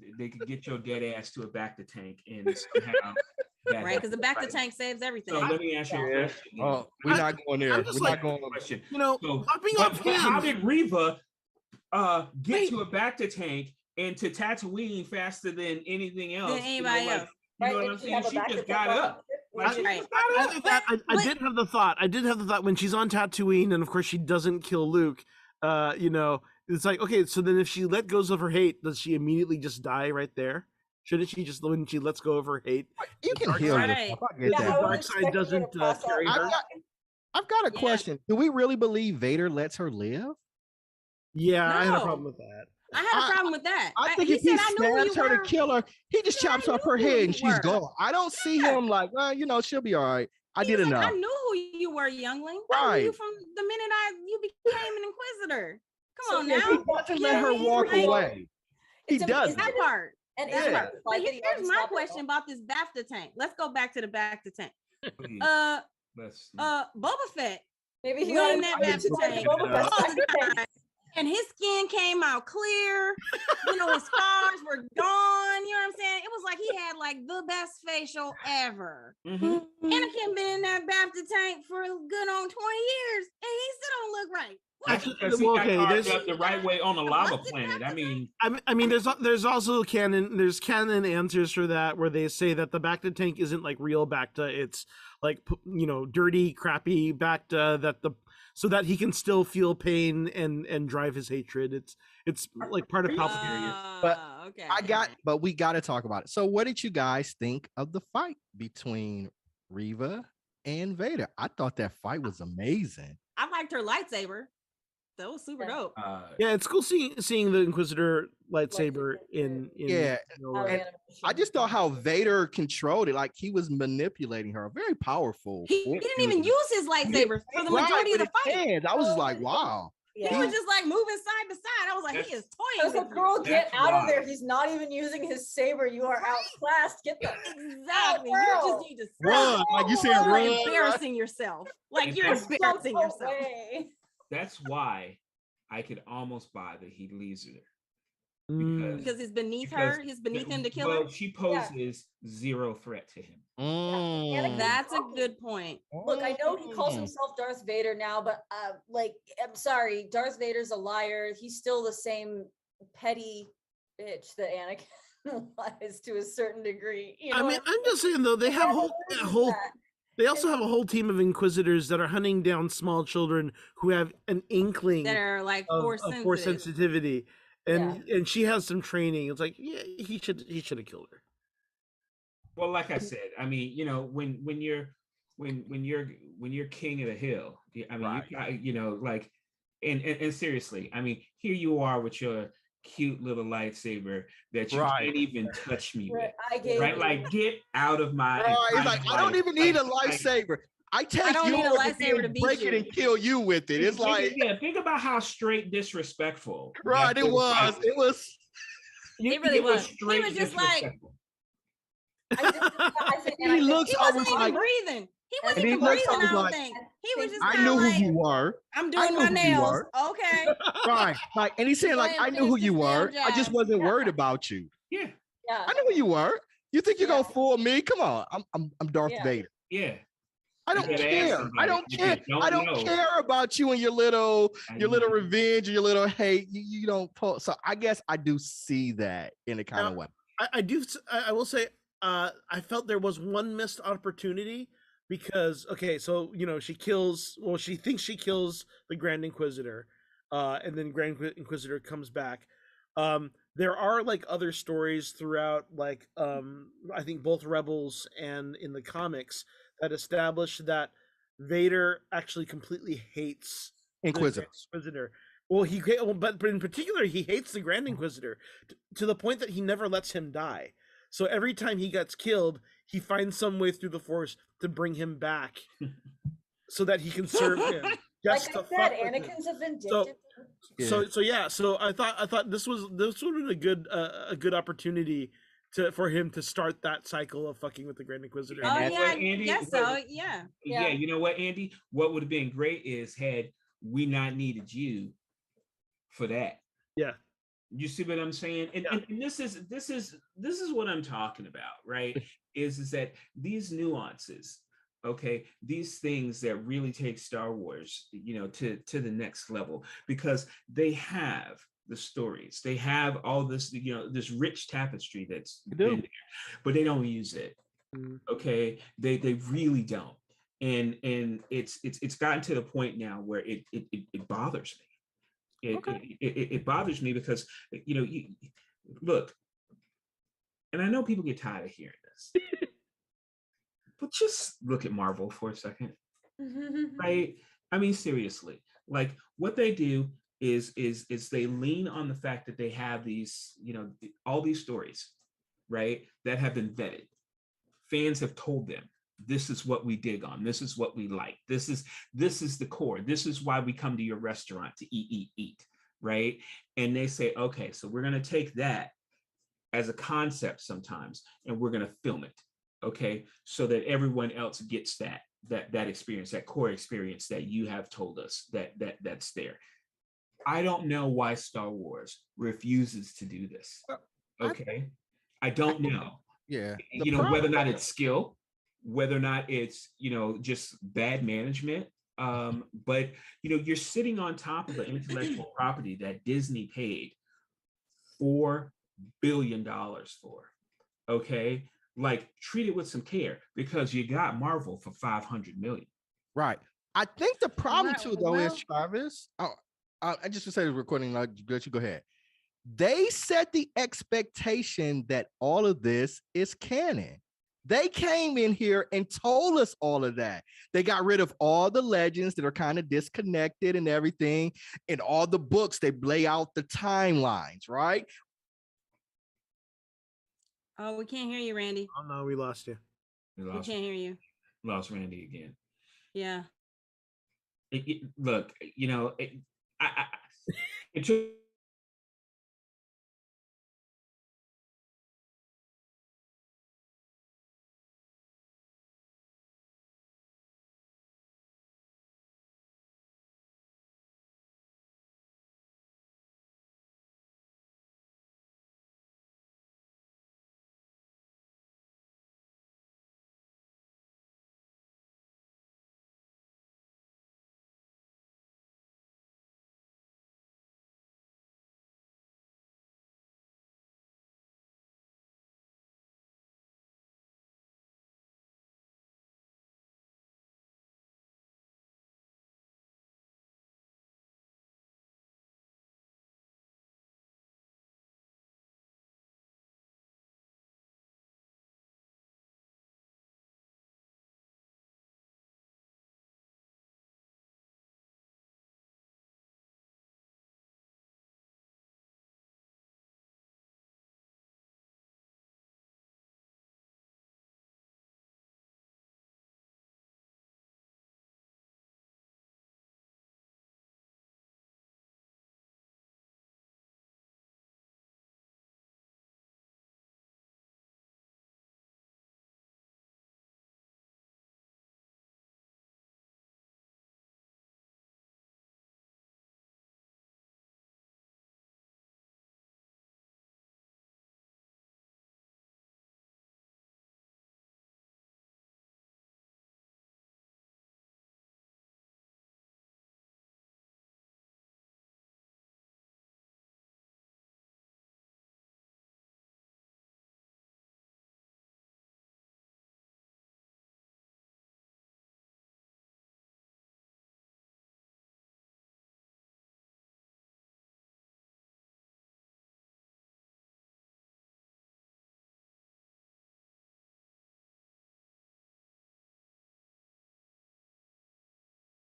dead ass to a back to tank and somehow. Right, because the back to tank saves everything. So let me ask you a question. Oh, we're not going there. We're not going on. Question. But how did Reva get to a back to tank and to Tatooine faster than anything else? Than anybody else. You know what I'm saying? She just got up. I did have the thought when she's on Tatooine, and of course she doesn't kill Luke. It's like, okay, so then if she let go of her hate, does she immediately just die right there? Shouldn't she just, when she lets go of her hate? You can heal yourself. I get that. The dark side doesn't carry her. I've got a question. Do we really believe Vader lets her live? Yeah, I had a problem with that. I had a problem with that. I think if he stabs her to kill her, he just chops off her head and she's gone. I don't see him like, well, she'll be all right. I did enough. I knew who you were, youngling. Right. I knew you from the minute you became an inquisitor. Come on now. He doesn't let her walk away. He does that part. And but here's my question about this BAFTA tank. Let's go back to the BAFTA tank. Boba Fett. Maybe he won that BAFTA tank all the time. And his skin came out clear. His scars were gone. You know what I'm saying? It was like he had like the best facial ever. Mm-hmm. Anakin been in that BAFTA tank for a good on 20 years, and he still don't look right. Because he got carved up the right way on a lava planet. I mean, there's also canon answers for that where they say that the Bacta tank isn't like real Bacta. It's like dirty, crappy Bacta so that he can still feel pain and drive his hatred. It's like part of Palpatine. But we got to talk about it. So, what did you guys think of the fight between Reva and Vader? I thought that fight was amazing. I liked her lightsaber. That was super dope. Yeah, it's cool seeing the Inquisitor lightsaber in I just thought how Vader controlled it, like he was manipulating her. Very powerful. He didn't even use his lightsaber for the majority of the fight. I was just like, wow. Yeah. He was just like moving side to side. I was like, he is toying with girl, get out of there. He's not even using his saber. You are outclassed. Get the exactly. You just need to run. Like you said, run. You're embarrassing yourself. Like you're embarrassing yourself. That's why I could almost buy that he leaves her. Because it's beneath her. It's beneath him to kill her. She poses zero threat to him. That's a good point. Look, I know he calls himself Darth Vader now, but I'm sorry, Darth Vader's a liar. He's still the same petty bitch that Anakin was to a certain degree. I mean, I'm just saying though, they have They also have a whole team of Inquisitors that are hunting down small children who have an inkling that are like force sensitivity, and she has some training. It's like, yeah, he should have killed her. Well, like I said, I mean, when you're king of the hill, I mean, and seriously, I mean, here you are with your cute little lightsaber that you can't even touch me with. Like, get out of my. He's like, I don't even need a lightsaber. I take you to break it and kill you with it. It's like, think about how straight disrespectful. Right, it was. It was. It really was. He was just like. He looks almost like breathing. He wasn't even breathing. I don't think. He was just. I knew who you were. I'm doing my nails. Okay. Right. Like, and he's saying like, I knew who you were. I just wasn't worried about you. Yeah. I knew who you were. You think you're gonna fool me? Come on. I'm Darth Vader. Yeah. I don't care. I don't care. I don't care about you and your little revenge or your little hate. You don't pull. So I guess I do see that in a kind of way. I will say, I felt there was one missed opportunity because, so, she thinks she kills the Grand Inquisitor, and then Grand Inquisitor comes back. There are like other stories throughout, like, I think both Rebels and in the comics that establish that Vader actually completely hates Inquisitor. Well, but in particular, he hates the Grand Inquisitor to the point that he never lets him die. So every time he gets killed, he finds some way through the Force to bring him back, so that he can serve him. Like I said, Anakin's a vindictive. So I thought this would have been a good opportunity for him to start that cycle of fucking with the Grand Inquisitor. Oh yeah, I guess so. Yeah. Yeah, you know what, Andy? What would have been great is had we not needed you for that. Yeah. You see what I'm saying? And this is what I'm talking about, right? is that these nuances, okay, these things that really take Star Wars, to the next level, because they have the stories, they have all this, this rich tapestry that's been there, but they don't use it. Okay, they really don't, and it's gotten to the point now where it bothers me. It bothers me because you look, and I know people get tired of hearing this, but just look at Marvel for a second, right? I mean, seriously, like what they do is they lean on the fact that they have these, all these stories, right, that have been vetted. Fans have told them, this is what we dig on, this is what we like, this is the core, this is why we come to your restaurant to eat, right? And they say, okay, so we're going to take that as a concept sometimes, and we're going to film it, okay, so that everyone else gets that experience, that core experience that you have told us that's there. I don't know why Star Wars refuses to do this. Okay, I don't know. Yeah, whether or not it's skill, whether or not it's just bad management. But you're sitting on top of the intellectual property that Disney paid $4 billion for. Okay, like treat it with some care, because you got Marvel for 500 million. Right. I think the problem too, though, is Travis. I just to say the recording. Let you go ahead. They set the expectation that all of this is canon. They came in here and told us all of that. They got rid of all the legends that are kind of disconnected and everything. In all the books, they lay out the timelines, right? Oh, we can't hear you, Randy. Oh no, we lost you. We can't hear you. Lost Randy again. Yeah. Look, it took.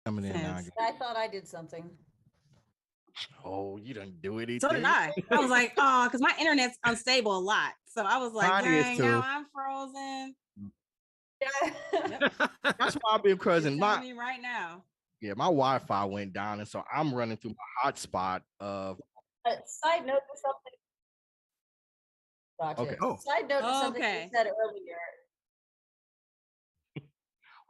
Coming in now. I thought I did something. Oh, you didn't do anything. So did I. I was like, oh, because my internet's unstable a lot. So I was like, dang, now I'm frozen. Yeah. Yep. That's why I've been cruising. Telling me right now. Yeah, my Wi-Fi went down, and so I'm running through my hotspot of. Side note to something. Gotcha. Okay. Side note to something you said earlier.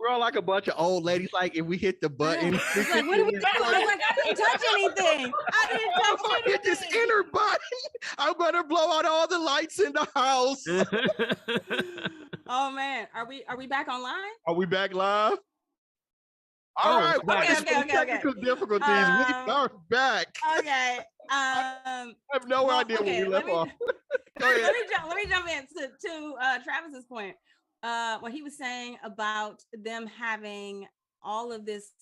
We're all like a bunch of old ladies. Like if we hit the button, it's like, what do we do? I was like, I didn't touch anything. I didn't touch anything. Hit this enter button. I'm gonna blow out all the lights in the house. Oh man, are we back online? Are we back live? All right. Okay. Technical difficulties. We are back. Okay. I have no idea where we left off. Go ahead. Let me jump in to Travis's point. What he was saying about them having all of this,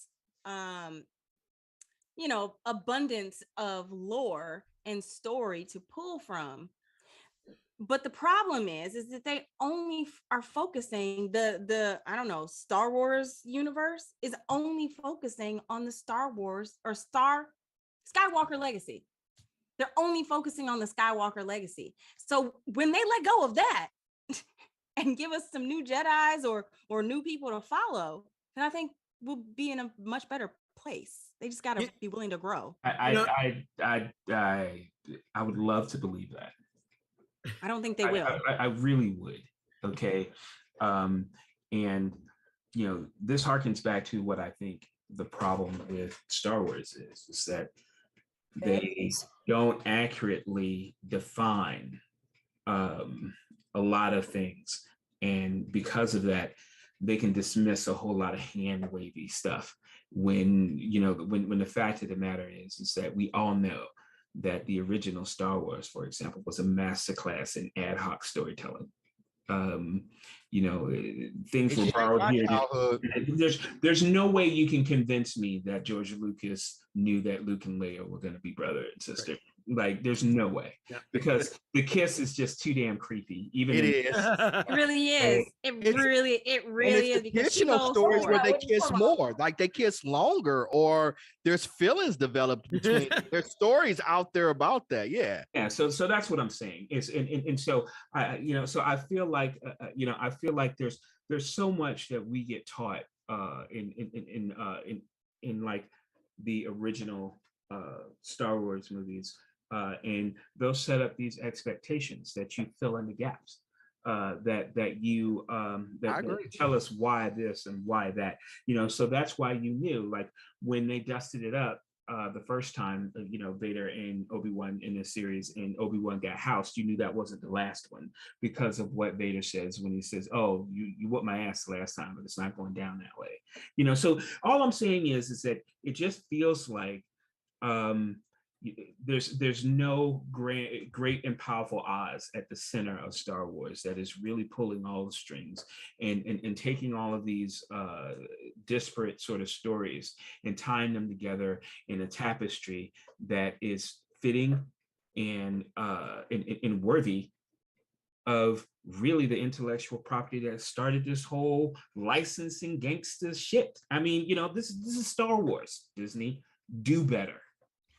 abundance of lore and story to pull from. But the problem is that they only are focusing the Star Wars universe is only focusing on the Star Wars or Star Skywalker legacy. They're only focusing on the Skywalker legacy. So when they let go of that and give us some new Jedis or new people to follow, then I think we'll be in a much better place. They just got to be willing to grow. I would love to believe that. I don't think they will. I really would. Okay. And this harkens back to what I think the problem with Star Wars is that they don't accurately define a lot of things. And because of that, they can dismiss a whole lot of hand wavy stuff when the fact of the matter is that we all know that the original Star Wars, for example, was a masterclass in ad hoc storytelling. Things were borrowed here. There's no way you can convince me that George Lucas knew that Luke and Leia were going to be brother and sister. Right. Like, there's no way, because the kiss is just too damn creepy. It really is. It really is. Fictional stories where they kiss more, like they kiss longer, or there's feelings developed between. There's stories out there about that. Yeah. So that's what I'm saying. So I feel like there's so much that we get taught in like the original Star Wars movies. And they'll set up these expectations that you fill in the gaps, that you tell us why this and why that, so that's why you knew, like when they dusted it up the first time, Vader and Obi-Wan in this series, and Obi-Wan got housed, you knew that wasn't the last one because of what Vader says when he says, oh, you whooped my ass the last time, but it's not going down that way. So all I'm saying is that it just feels like there's no great and powerful Oz at the center of Star Wars that is really pulling all the strings and taking all of these disparate sort of stories and tying them together in a tapestry that is fitting and worthy of really the intellectual property that started this whole licensing gangster shit. I mean, this is Star Wars. Disney, do better.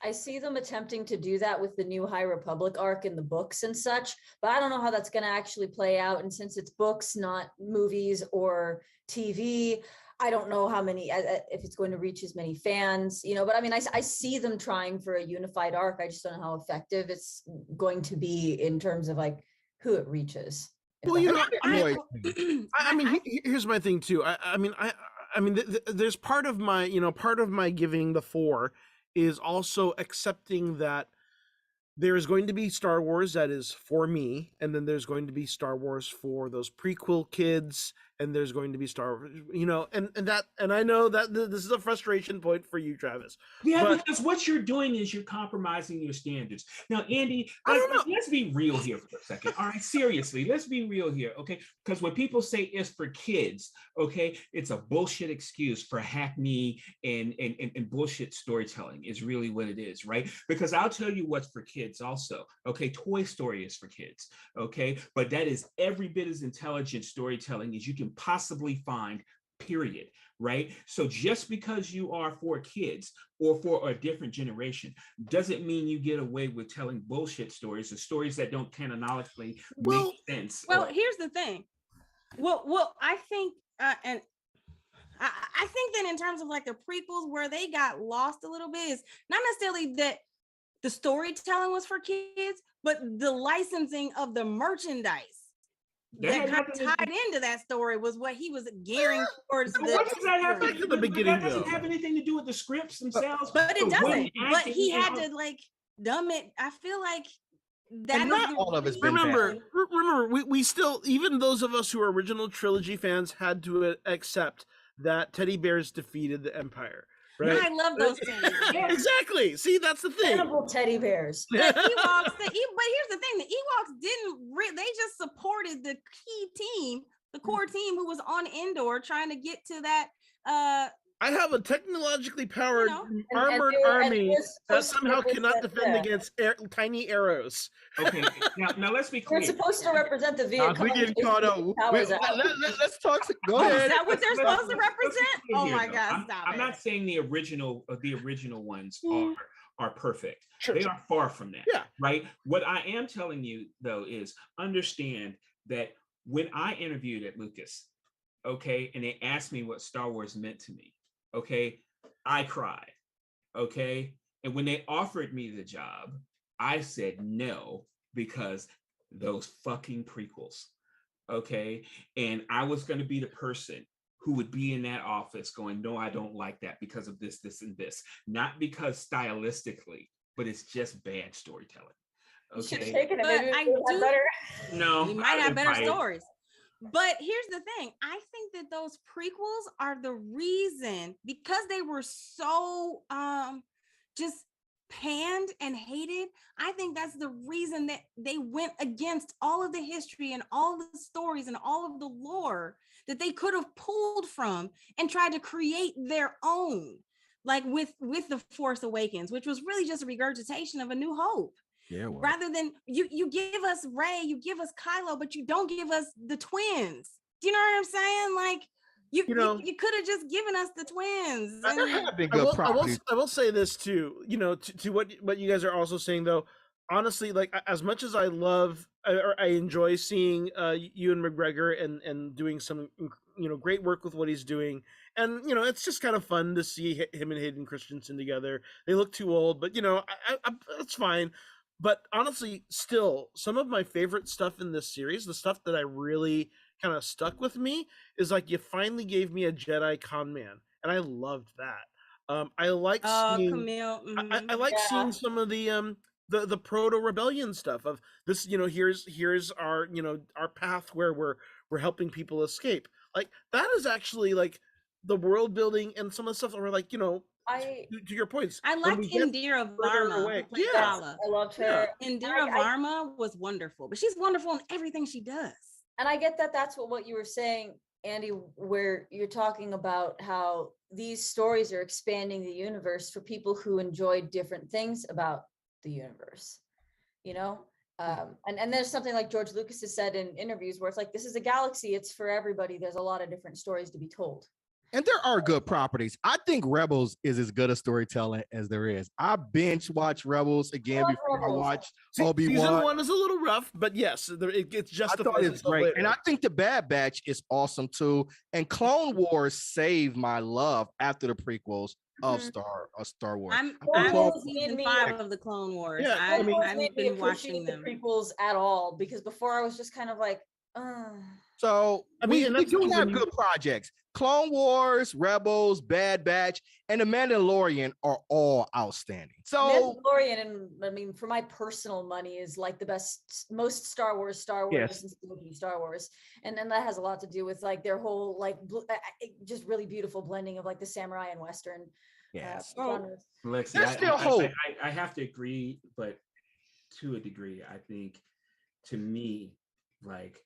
I see them attempting to do that with the new High Republic arc in the books and such, but I don't know how that's going to actually play out. And since it's books, not movies or TV, I don't know how many, if it's going to reach as many fans, but I mean, I see them trying for a unified arc. I just don't know how effective it's going to be in terms of like who it reaches. Well, I mean, here's my thing too. I mean, there's part of my giving the 4 is also accepting that there is going to be Star Wars that is for me, and then there's going to be Star Wars for those prequel kids, and there's going to be Star Wars, and I know that this is a frustration point for you, Travis. Yeah, because what you're doing is you're compromising your standards. Now, Andy, let's be real here for a second. All right, seriously, let's be real here, okay? Because when people say it's for kids, okay, it's a bullshit excuse for hackney and bullshit storytelling is really what it is, right? Because I'll tell you what's for kids also, okay? Toy Story is for kids, okay? But that is every bit as intelligent storytelling as you can possibly find, period, right? So just because you are for kids or for a different generation doesn't mean you get away with telling bullshit stories or stories that don't canonically make sense. Well, here's the thing. Well, I think, and I think that in terms of like the prequels, where they got lost a little bit is not necessarily that the storytelling was for kids, but the licensing of the merchandise that kind of tied into that story was what he was gearing towards. What does that have to do? That doesn't have anything to do with the scripts themselves. But it doesn't. But he had to like dumb it. I feel like that not all of it's been remember, we still, even those of us who are original trilogy fans, had to accept that teddy bears defeated the Empire. Right? I love those things. Yeah, exactly. See, that's the thing. Animal teddy bears. The Ewoks, but here's the thing: the Ewoks they just supported the key team, the core team who was on Endor trying to get to that. I have a technologically powered armored army that somehow cannot defend against tiny arrows. Okay, now let's be clear. They're supposed to represent the vehicle. We're getting caught up. Let's talk. Go ahead. Is that what they're supposed to represent? Oh my God, stop I'm not saying the original ones are are perfect. Sure. They are far from that. Yeah. Right. What I am telling you though is understand that when I interviewed at Lucas, okay, and they asked me what Star Wars meant to me, okay, I cried. Okay. And when they offered me the job, I said no because those fucking prequels. Okay. And I was going to be the person who would be in that office going, no, I don't like that because of this, this, and this. Not because stylistically, but it's just bad storytelling. You should have Okay. taken it. But Maybe I we had do- better. No, We might have better I- stories. But here's the thing. I think that those prequels are the reason, because they were so just panned and hated. I think that's the reason that they went against all of the history and all the stories and all of the lore that they could have pulled from and tried to create their own, like with the Force Awakens, which was really just a regurgitation of A New Hope. Yeah. Well. Rather than you give us Rey, you give us Kylo, but you don't give us the twins. Do you know what I'm saying? Like you could have just given us the twins. There have been good properties. I will say this too, to what you guys are also saying though. Honestly, like as much as I love or I enjoy seeing Ewan McGregor and doing some great work with what he's doing, and it's just kind of fun to see him and Hayden Christensen together. They look too old, but it's fine. But honestly, still, some of my favorite stuff in this series, the stuff that I really kind of stuck with me, is like you finally gave me a Jedi con man, and I loved that. I like seeing Camille. I like seeing some of the proto rebellion stuff of this. Here's our our path where we're helping people escape. Like that is actually like the world building and some of the stuff that we're like to your points. I liked Indira Varma. I loved her. Indira Varma was wonderful, but she's wonderful in everything she does. And I get that that's what you were saying, Andy, where you're talking about how these stories are expanding the universe for people who enjoy different things about the universe, and there's something like George Lucas has said in interviews where it's like, this is a galaxy, it's for everybody, there's a lot of different stories to be told. And there are good properties. I think Rebels is as good a storytelling as there is. I binge watch Rebels again before I watch Obi-Wan. Season 1 is a little rough, but yes, it's just. I thought it's great, and I think the Bad Batch is awesome too. And Clone Wars saved my love after the prequels of Star Wars. I'm on season 5 of the Clone Wars. Yeah, I haven't been watching them. The prequels at all, because before I was just kind of like, So we do have good projects. Clone Wars, Rebels, Bad Batch, and The Mandalorian are all outstanding. So Mandalorian, and I mean, for my personal money, is like the best, most Star Wars yes. since Star Wars, and then that has a lot to do with like their whole like just really beautiful blending of like the samurai and Western. Yes. Genres. Lexi, There's still hope. I have to agree, but to a degree, I think, to me, like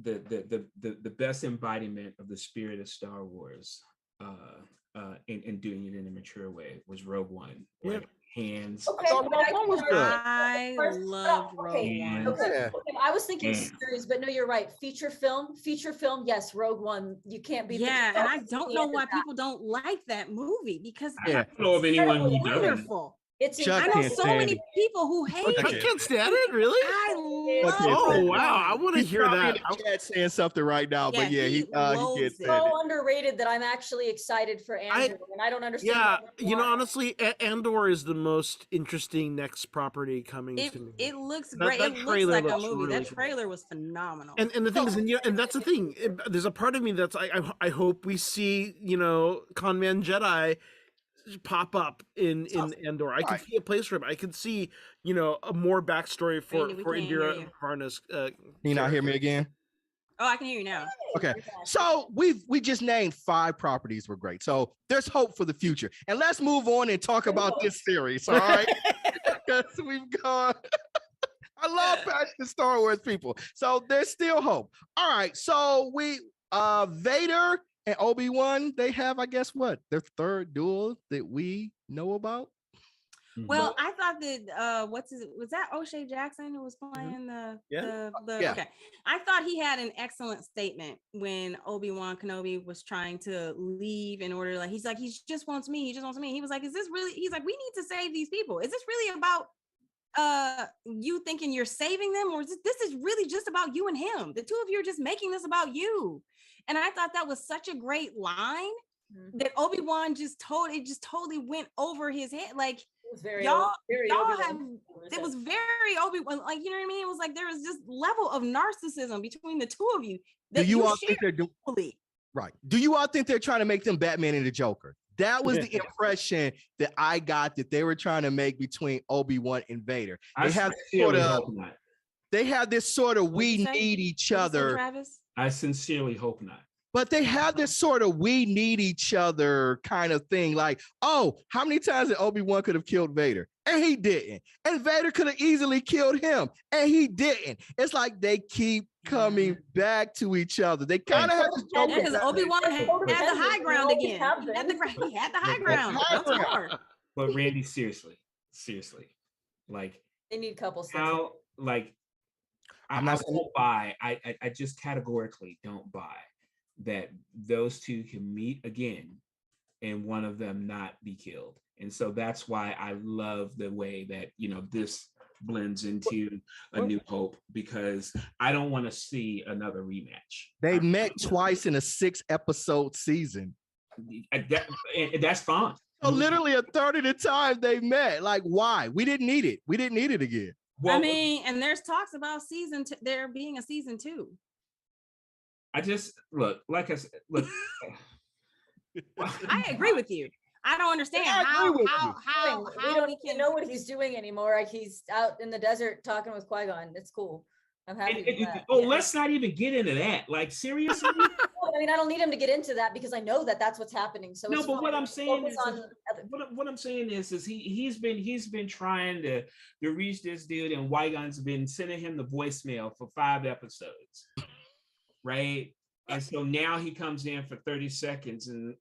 the best embodiment of the spirit of Star Wars, and doing it in a mature way, was Rogue One. Yeah. Hands. Okay, I loved Rogue One. Okay. I was thinking series, but no, you're right. Feature film, yes, Rogue One. You can't be. Yeah, and I don't know why people don't like that movie, because I don't know of anyone who doesn't. wonderful. Chuck I know can't so stand many it. people who hate I it. can't stand it, really. I love Oh it. wow, I want to He's hear probably that. in the chat saying something right now, but yeah, he loves gets it. it. So underrated that I'm actually excited for Andrew, and I don't understand. Yeah, honestly, Andor is the most interesting next property coming to me. It looks great. It looks like a movie. That trailer was phenomenal. And the thing is, and that's the thing. There's a part of me that's I hope we see Con Man Jedi pop up in Andor. I could see a place for him. I could see a more backstory for Indira Varna's. Can you not hear me again? Oh, I can hear you now. Okay, so we just named 5 properties were great. So there's hope for the future, and let's move on and talk about this series. All right, because we've gone. I love passionate Star Wars people, so there's still hope. All right, so we Vader and Obi-Wan, they have, I guess, what, their third duel that we know about? Well, I thought that was that O'Shea Jackson who was playing okay. I thought he had an excellent statement when Obi-Wan Kenobi was trying to leave in order, like he just wants me. He was like, is this really, he's like, we need to save these people. Is this really about you thinking you're saving them, or is this is really just about you and him? The two of you are just making this about you. And I thought that was such a great line that Obi-Wan just totally went over his head. Like, it was very it was very Obi-Wan, like, you know what I mean? It was like there was this level of narcissism between the two of you. Do you all think they're doing right? Do you all think they're trying to make them Batman and the Joker? That was the impression that I got, that they were trying to make between Obi-Wan and Vader. They have this sort of we need each other. I sincerely hope not. But they have this sort of we need each other kind of thing. Like, oh, how many times did Obi-Wan could have killed Vader? And he didn't. And Vader could have easily killed him. And he didn't. It's like they keep coming back to each other. They kind of have this joke. Because Obi-Wan had the high ground again. He had the high ground. But Randy, seriously, like, they need couples. How, like, I won't buy. I just categorically don't buy that those two can meet again and one of them not be killed. And so that's why I love the way that, this blends into A New Hope, because I don't want to see another rematch. They met twice in a 6-episode season. That's fine. So literally a third of the time they met. Like, why? We didn't need it. We didn't need it again. Well, I mean, and there's talks about there being a season 2. I just look. I agree with you. I don't understand how we don't even know what he's doing anymore. Like, he's out in the desert talking with Qui-Gon. It's cool. I'm happy. Let's not even get into that. Like, seriously. I mean, I don't need him to get into that because I know that that's what's happening. So no, but what I'm saying is, he's been trying to reach this dude, and Qui-Gon's been sending him the voicemail for 5 episodes. Right. And so now he comes in for 30 seconds and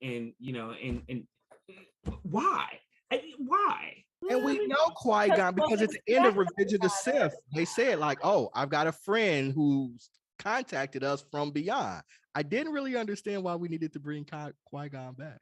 why? And we know Qui-Gon because at the end of Revenge of the Sith, they said, like, oh, I've got a friend who's contacted us from beyond. I didn't really understand why we needed to bring Qui-Gon back.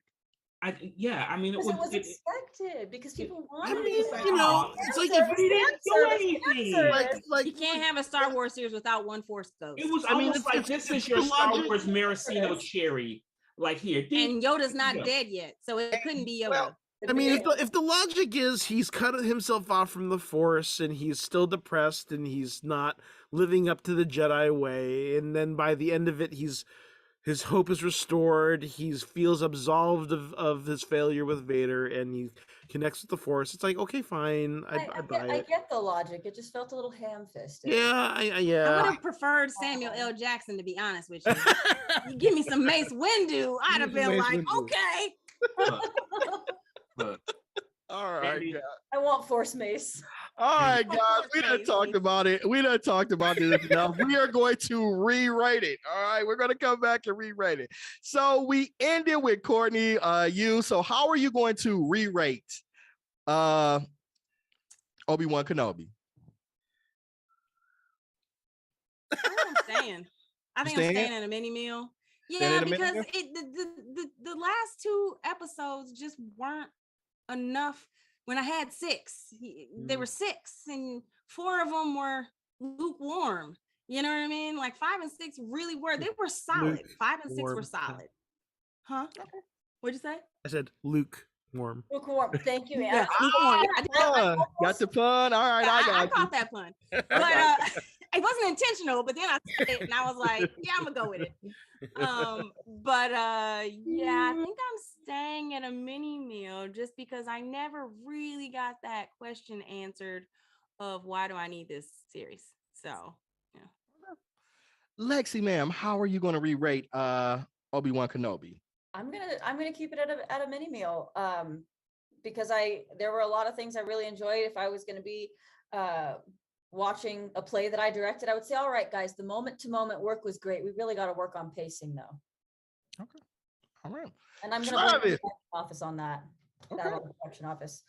It was expected because people wanted it. It's like if he didn't do anything. Like you can't have a Star Wars series without one Force ghost. It was almost like this is your Star Wars maraschino cherry. Like, here. And Yoda's not dead yet, so it couldn't be Yoda. Well, I mean, if the logic is he's cut himself off from the Force and he's still depressed and he's not living up to the Jedi way, and then by the end of it, his hope is restored. He feels absolved of his failure with Vader, and he connects with the Force. It's like, okay, fine. I buy it. I get the logic. It just felt a little ham-fisted. Yeah. I would have preferred Samuel L. Jackson, to be honest with you. You give me some Mace Windu, I'd have been like, okay. All right, guys. I want Force Mace. All right, guys. We done talked about it. We done talked about this enough. We are going to re-rate it. All right, we're going to come back and re-rate it. So we ended with Courtney. So how are you going to re-rate Obi-Wan Kenobi? I think I'm staying in a mini meal. Yeah, because the last 2 episodes just weren't enough. When I had 6, they were 6, and 4 of them were lukewarm. You know what I mean? Like 5 and 6 really were. They were solid. 5 and 6 were solid. Huh? What'd you say? I said lukewarm. Lukewarm. Thank you. Yeah, lukewarm. Got the pun. All right, I caught that pun. But it wasn't intentional. But then I said it, and I was like, yeah, I'm gonna go with it. I think I'm staying at a mini meal just because I never really got that question answered of why do I need this series. So yeah. Lexi, ma'am, how are you going to re-rate Obi-Wan Kenobi? I'm gonna keep it at a mini meal because there were a lot of things I really enjoyed. If I was going to be watching a play that I directed, I would say, all right, guys, the moment to moment work was great. We really got to work on pacing though. Okay. All right. And I'm going to blame the production office on that. Okay. That production office.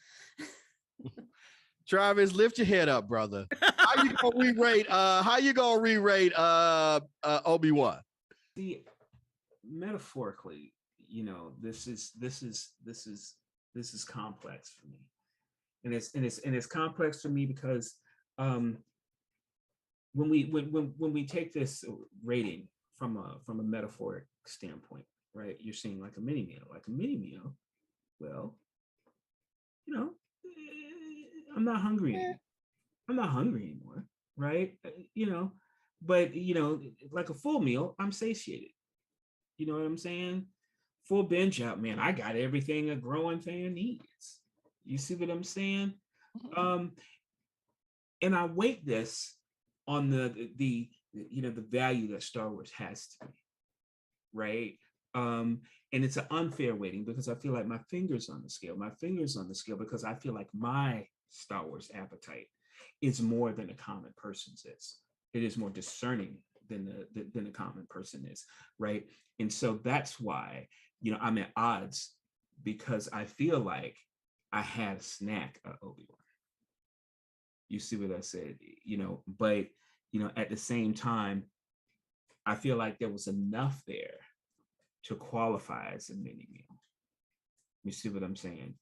Travis, lift your head up, brother. How you gonna re-rate? Obi-Wan? See, metaphorically, this is complex for me, and it's complex for me because when we take this rating from a metaphoric standpoint, right? You're seeing like a mini meal. Well, I'm not hungry anymore. I'm not hungry anymore, right? But like a full meal, I'm satiated. You know what I'm saying? Full binge out, man. I got everything a growing fan needs. You see what I'm saying? And I weight this on the value that Star Wars has to me, right? And it's an unfair weighting because I feel like my fingers on the scale because I feel like my Star Wars appetite is more than a common person's is. It is more discerning than the common person is, right? And so that's why I'm at odds, because I feel like I had a snack at Obi-Wan. You see what I said, but at the same time, I feel like there was enough there to qualify as a mini meal. You see what I'm saying?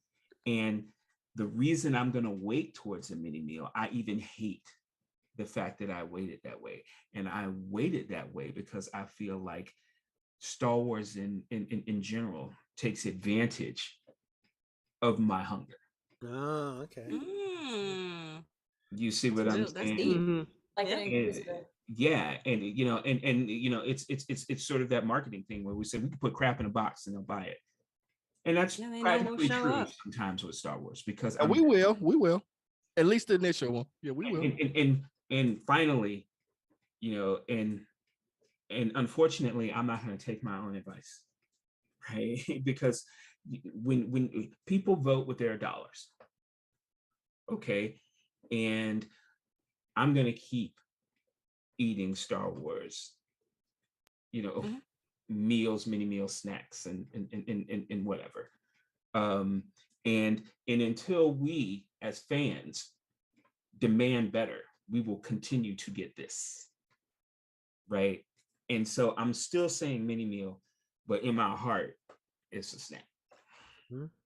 And the reason I'm going to weight towards a mini meal, I even hate the fact that I weighted that way. And I weighted that way because I feel like Star Wars in general takes advantage of my hunger. Oh, okay. You see what I'm saying? That's deep. Mm-hmm. Like an inquisitor. Yeah, and it's sort of that marketing thing where we say we can put crap in a box and they'll buy it, and that's practically true sometimes with Star Wars, because we will, at least the initial one. Yeah, we will. And finally, and unfortunately, I'm not going to take my own advice, right? Because when people vote with their dollars, okay, and I'm going to keep eating Star Wars, meals, mini meal snacks, and whatever. And until we as fans demand better, we will continue to get this, right? And so I'm still saying mini meal, but in my heart, it's a snack.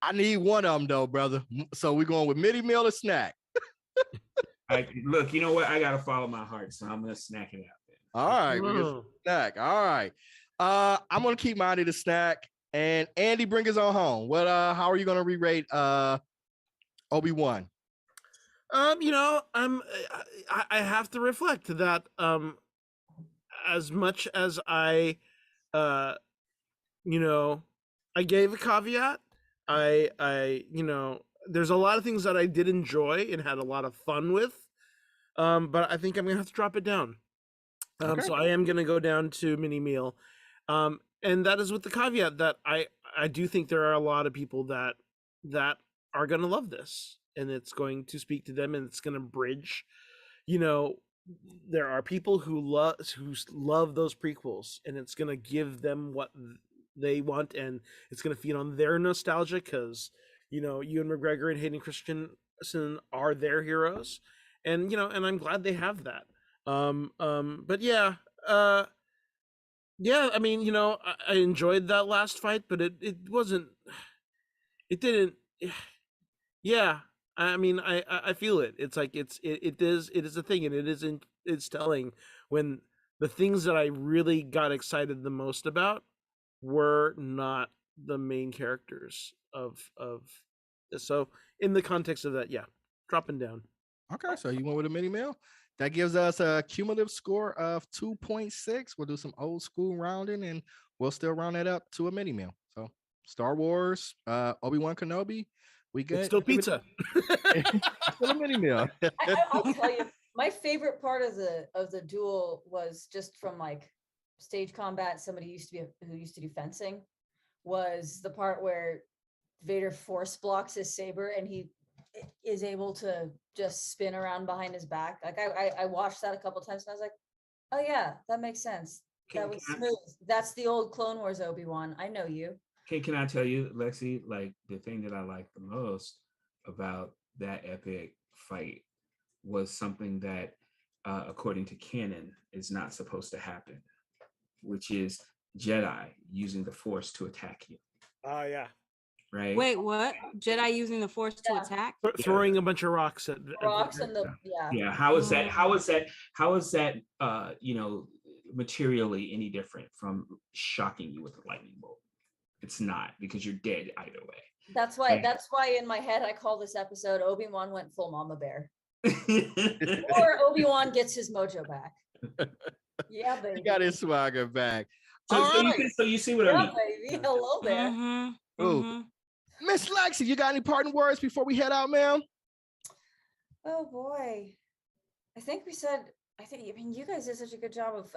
I need one of them though, brother. So we're going with mini meal or snack. Look, you know what? I gotta follow my heart, so I'm gonna snack it out there. All right, snack. All right. I'm gonna keep mine to the snack. And Andy, bring us on home. What? How are you gonna re-rate Obi-Wan? I have to reflect that as much as I gave a caveat, there's a lot of things that I did enjoy and had a lot of fun with. But I think I'm gonna have to drop it down. Okay. So I am gonna go down to mini meal. And that is with the caveat that I do think there are a lot of people that are gonna love this, and it's going to speak to them, and it's gonna bridge. There are people who love those prequels, and it's gonna give them what they want, and it's gonna feed on their nostalgia because Ewan McGregor and Hayden Christensen are their heroes, and and I'm glad they have that. But yeah, I mean, I enjoyed that last fight, but it wasn't. It didn't. Yeah, I mean, I feel it. It's like it is a thing, and it's telling when the things that I really got excited the most about were not the main characters of this. So in the context of that, yeah, dropping down. Okay, so you went with a mini meal. That gives us a cumulative score of 2.6. We'll do some old school rounding, and we'll still round it up to a mini meal. So Star Wars, Obi-Wan Kenobi, we get still pizza. Still a mini meal. I'll tell you, my favorite part of the duel was just from like stage combat. Somebody who used to do fencing, was the part where Vader force blocks his saber and he is able to just spin around behind his back. Like I watched that a couple times and I was like, oh yeah, that makes sense. That was smooth. That's the old Clone Wars Obi-Wan. I know you. Can I tell you, Lexi, like the thing that I like the most about that epic fight was something that, according to canon, is not supposed to happen, which is Jedi using the Force to attack you. Oh yeah. Right? Wait, what? Jedi using the Force to attack? Throwing a bunch of rocks at Rocks and the Yeah. How is that? How is that? Materially any different from shocking you with a lightning bolt? It's not, because you're dead either way. That's why in my head I call this episode Obi-Wan went full mama bear. Or Obi-Wan gets his mojo back. Yeah, baby. He got his swagger back. So you see what I mean? Baby. Hello there. Mm-hmm. Miss Lexi, you got any parting words before we head out, ma'am? Oh boy. I mean, you guys did such a good job of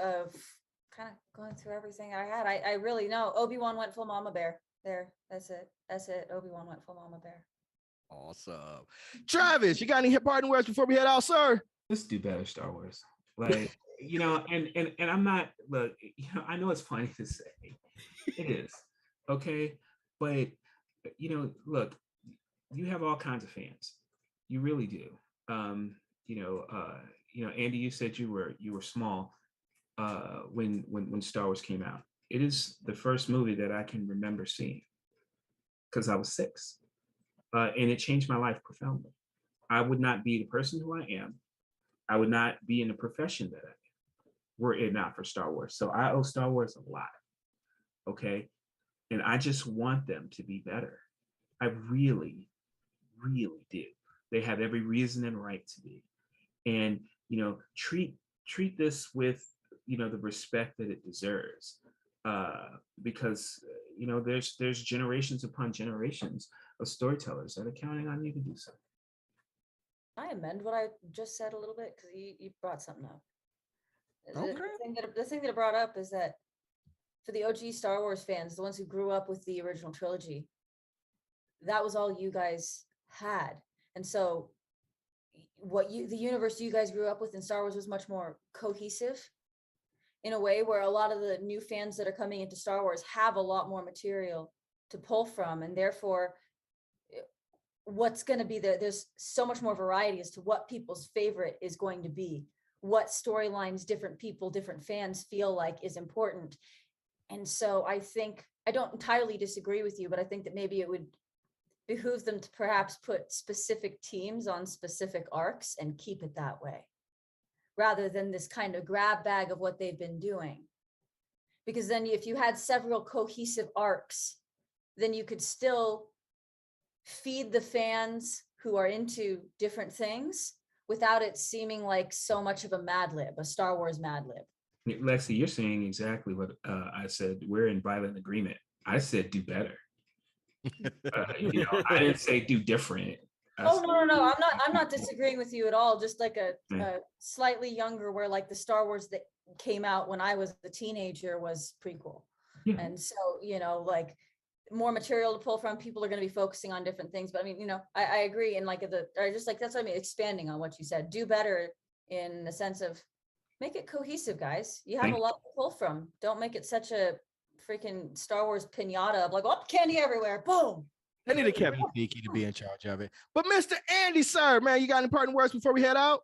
kind of going through everything I had. I really know. Obi-Wan went full mama bear. There. That's it. Obi-Wan went full mama bear. Awesome. Travis, you got any parting words before we head out, sir? Let's do better, Star Wars. Like, and I'm not, look, I know it's funny to say. It is. Okay. But, look, you have all kinds of fans. You really do. Andy, you said you were small when Star Wars came out. It is the first movie that I can remember seeing because I was 6. And it changed my life profoundly. I would not be the person who I am. I would not be in the profession that I am were it not for Star Wars. So I owe Star Wars a lot. Okay. And I just want them to be better. I really, really do. They have every reason and right to be. And, treat this with, the respect that it deserves. Because, there's generations upon generations of storytellers that are counting on you to do so. I amend what I just said a little bit because you brought something up. Okay. The thing that it brought up is that for the OG Star Wars fans, the ones who grew up with the original trilogy, that was all you guys had. And so the universe you guys grew up with in Star Wars was much more cohesive in a way where a lot of the new fans that are coming into Star Wars have a lot more material to pull from. And therefore, what's going to be there's so much more variety as to what people's favorite is going to be, what storylines different people, different fans feel like is important. And so I think, I don't entirely disagree with you, but I think that maybe it would behoove them to perhaps put specific teams on specific arcs and keep it that way, rather than this kind of grab bag of what they've been doing. Because then if you had several cohesive arcs, then you could still feed the fans who are into different things without it seeming like so much of a Mad Lib, a Star Wars Mad Lib. Lexi, you're saying exactly what I said. We're in violent agreement. I said do better. I didn't say do different. No. I'm not disagreeing with you at all. Just like a slightly younger, where like the Star Wars that came out when I was a teenager was prequel. Yeah. And so, like more material to pull from, people are going to be focusing on different things. But I mean, I agree. And that's what I mean, expanding on what you said, do better in the sense of make it cohesive, guys. You have a lot to pull from. Don't make it such a freaking Star Wars pinata of like, oh, candy everywhere. Boom. They need a Kevin Feige to be in charge of it. But Mr. Andy, sir, man, you got any parting words before we head out?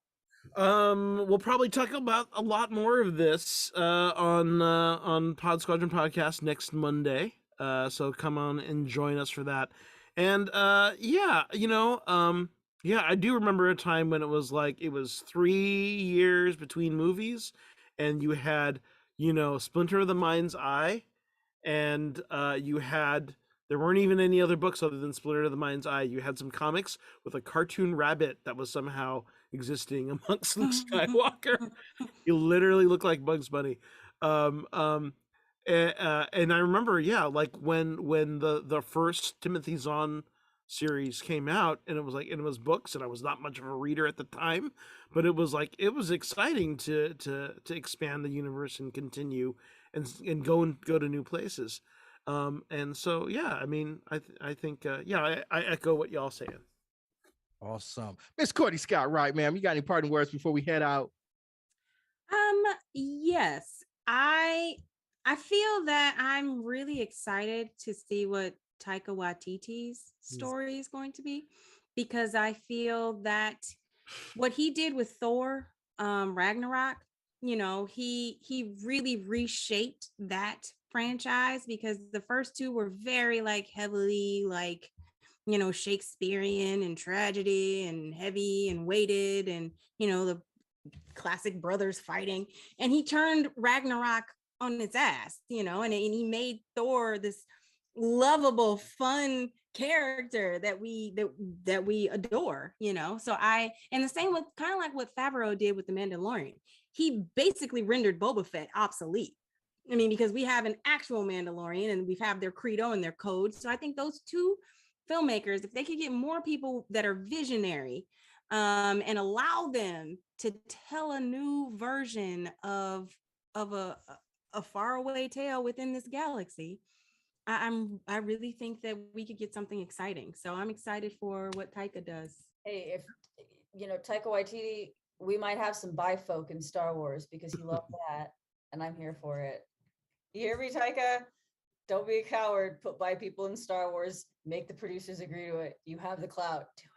We'll probably talk about a lot more of this on Pod Squadron Podcast next Monday. So come on and join us for that. And I do remember a time when it was 3 years between movies, and you had Splinter of the Mind's Eye, and there weren't even any other books other than Splinter of the Mind's Eye. You had some comics with a cartoon rabbit that was somehow existing amongst Luke Skywalker. He literally looked like Bugs Bunny. And I remember, when the first Timothy Zahn series came out, and it was books, and I was not much of a reader at the time, but it was exciting to expand the universe and continue and go to new places. And so, I mean, I think, I echo what y'all saying. Awesome. Miss Courtney Scott Wright, ma'am, you got any parting words before we head out? Yes, I feel that I'm really excited to see what Taika Waititi's story is going to be, because I feel that what he did with Thor, Ragnarok, he really reshaped that franchise, because the first two were very like heavily like, Shakespearean and tragedy and heavy and weighted, and the classic brothers fighting. And he turned Ragnarok on its ass, and he made Thor this lovable, fun character that we adore, So and the same with kind of like what Favreau did with the Mandalorian. He basically rendered Boba Fett obsolete. I mean, because we have an actual Mandalorian and we have their credo and their code. So I think those two filmmakers, if they could get more people that are visionary, and allow them to tell a new version of a faraway tale within this galaxy, I really think that we could get something exciting. So I'm excited for what Taika does. Hey, if Taika Waititi, we might have some bi-folk in Star Wars because he loved that, and I'm here for it. You hear me, Taika? Don't be a coward. Put bi people in Star Wars. Make the producers agree to it. You have the clout. Do it.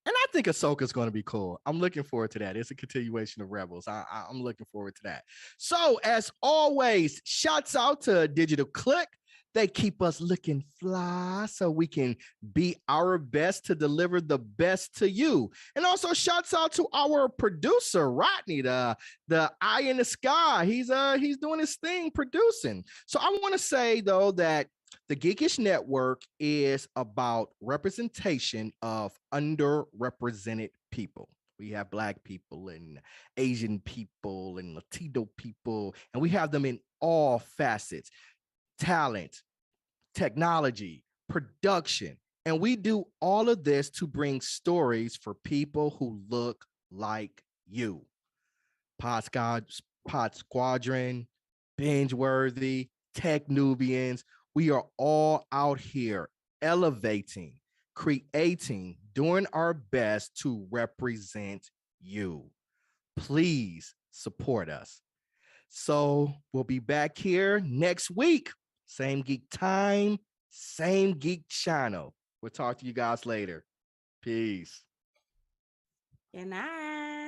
And I think Ahsoka's going to be cool. I'm looking forward to that. It's a continuation of Rebels. I'm looking forward to that. So, as always, shouts out to Digital Click. They keep us looking fly so we can be our best to deliver the best to you. And also shouts out to our producer, Rodney, the eye in the sky. He's doing his thing producing. So I want to say, though, that the Geekish Network is about representation of underrepresented people. We have Black people and Asian people and Latino people, and we have them in all facets. Talent, technology, production. And we do all of this to bring stories for people who look like you. Pod Squadron, BingeWorthy, Tech Nubians. We are all out here elevating, creating, doing our best to represent you. Please support us. So we'll be back here next week. Same geek time, same geek channel. We'll talk to you guys later. Peace. Good night.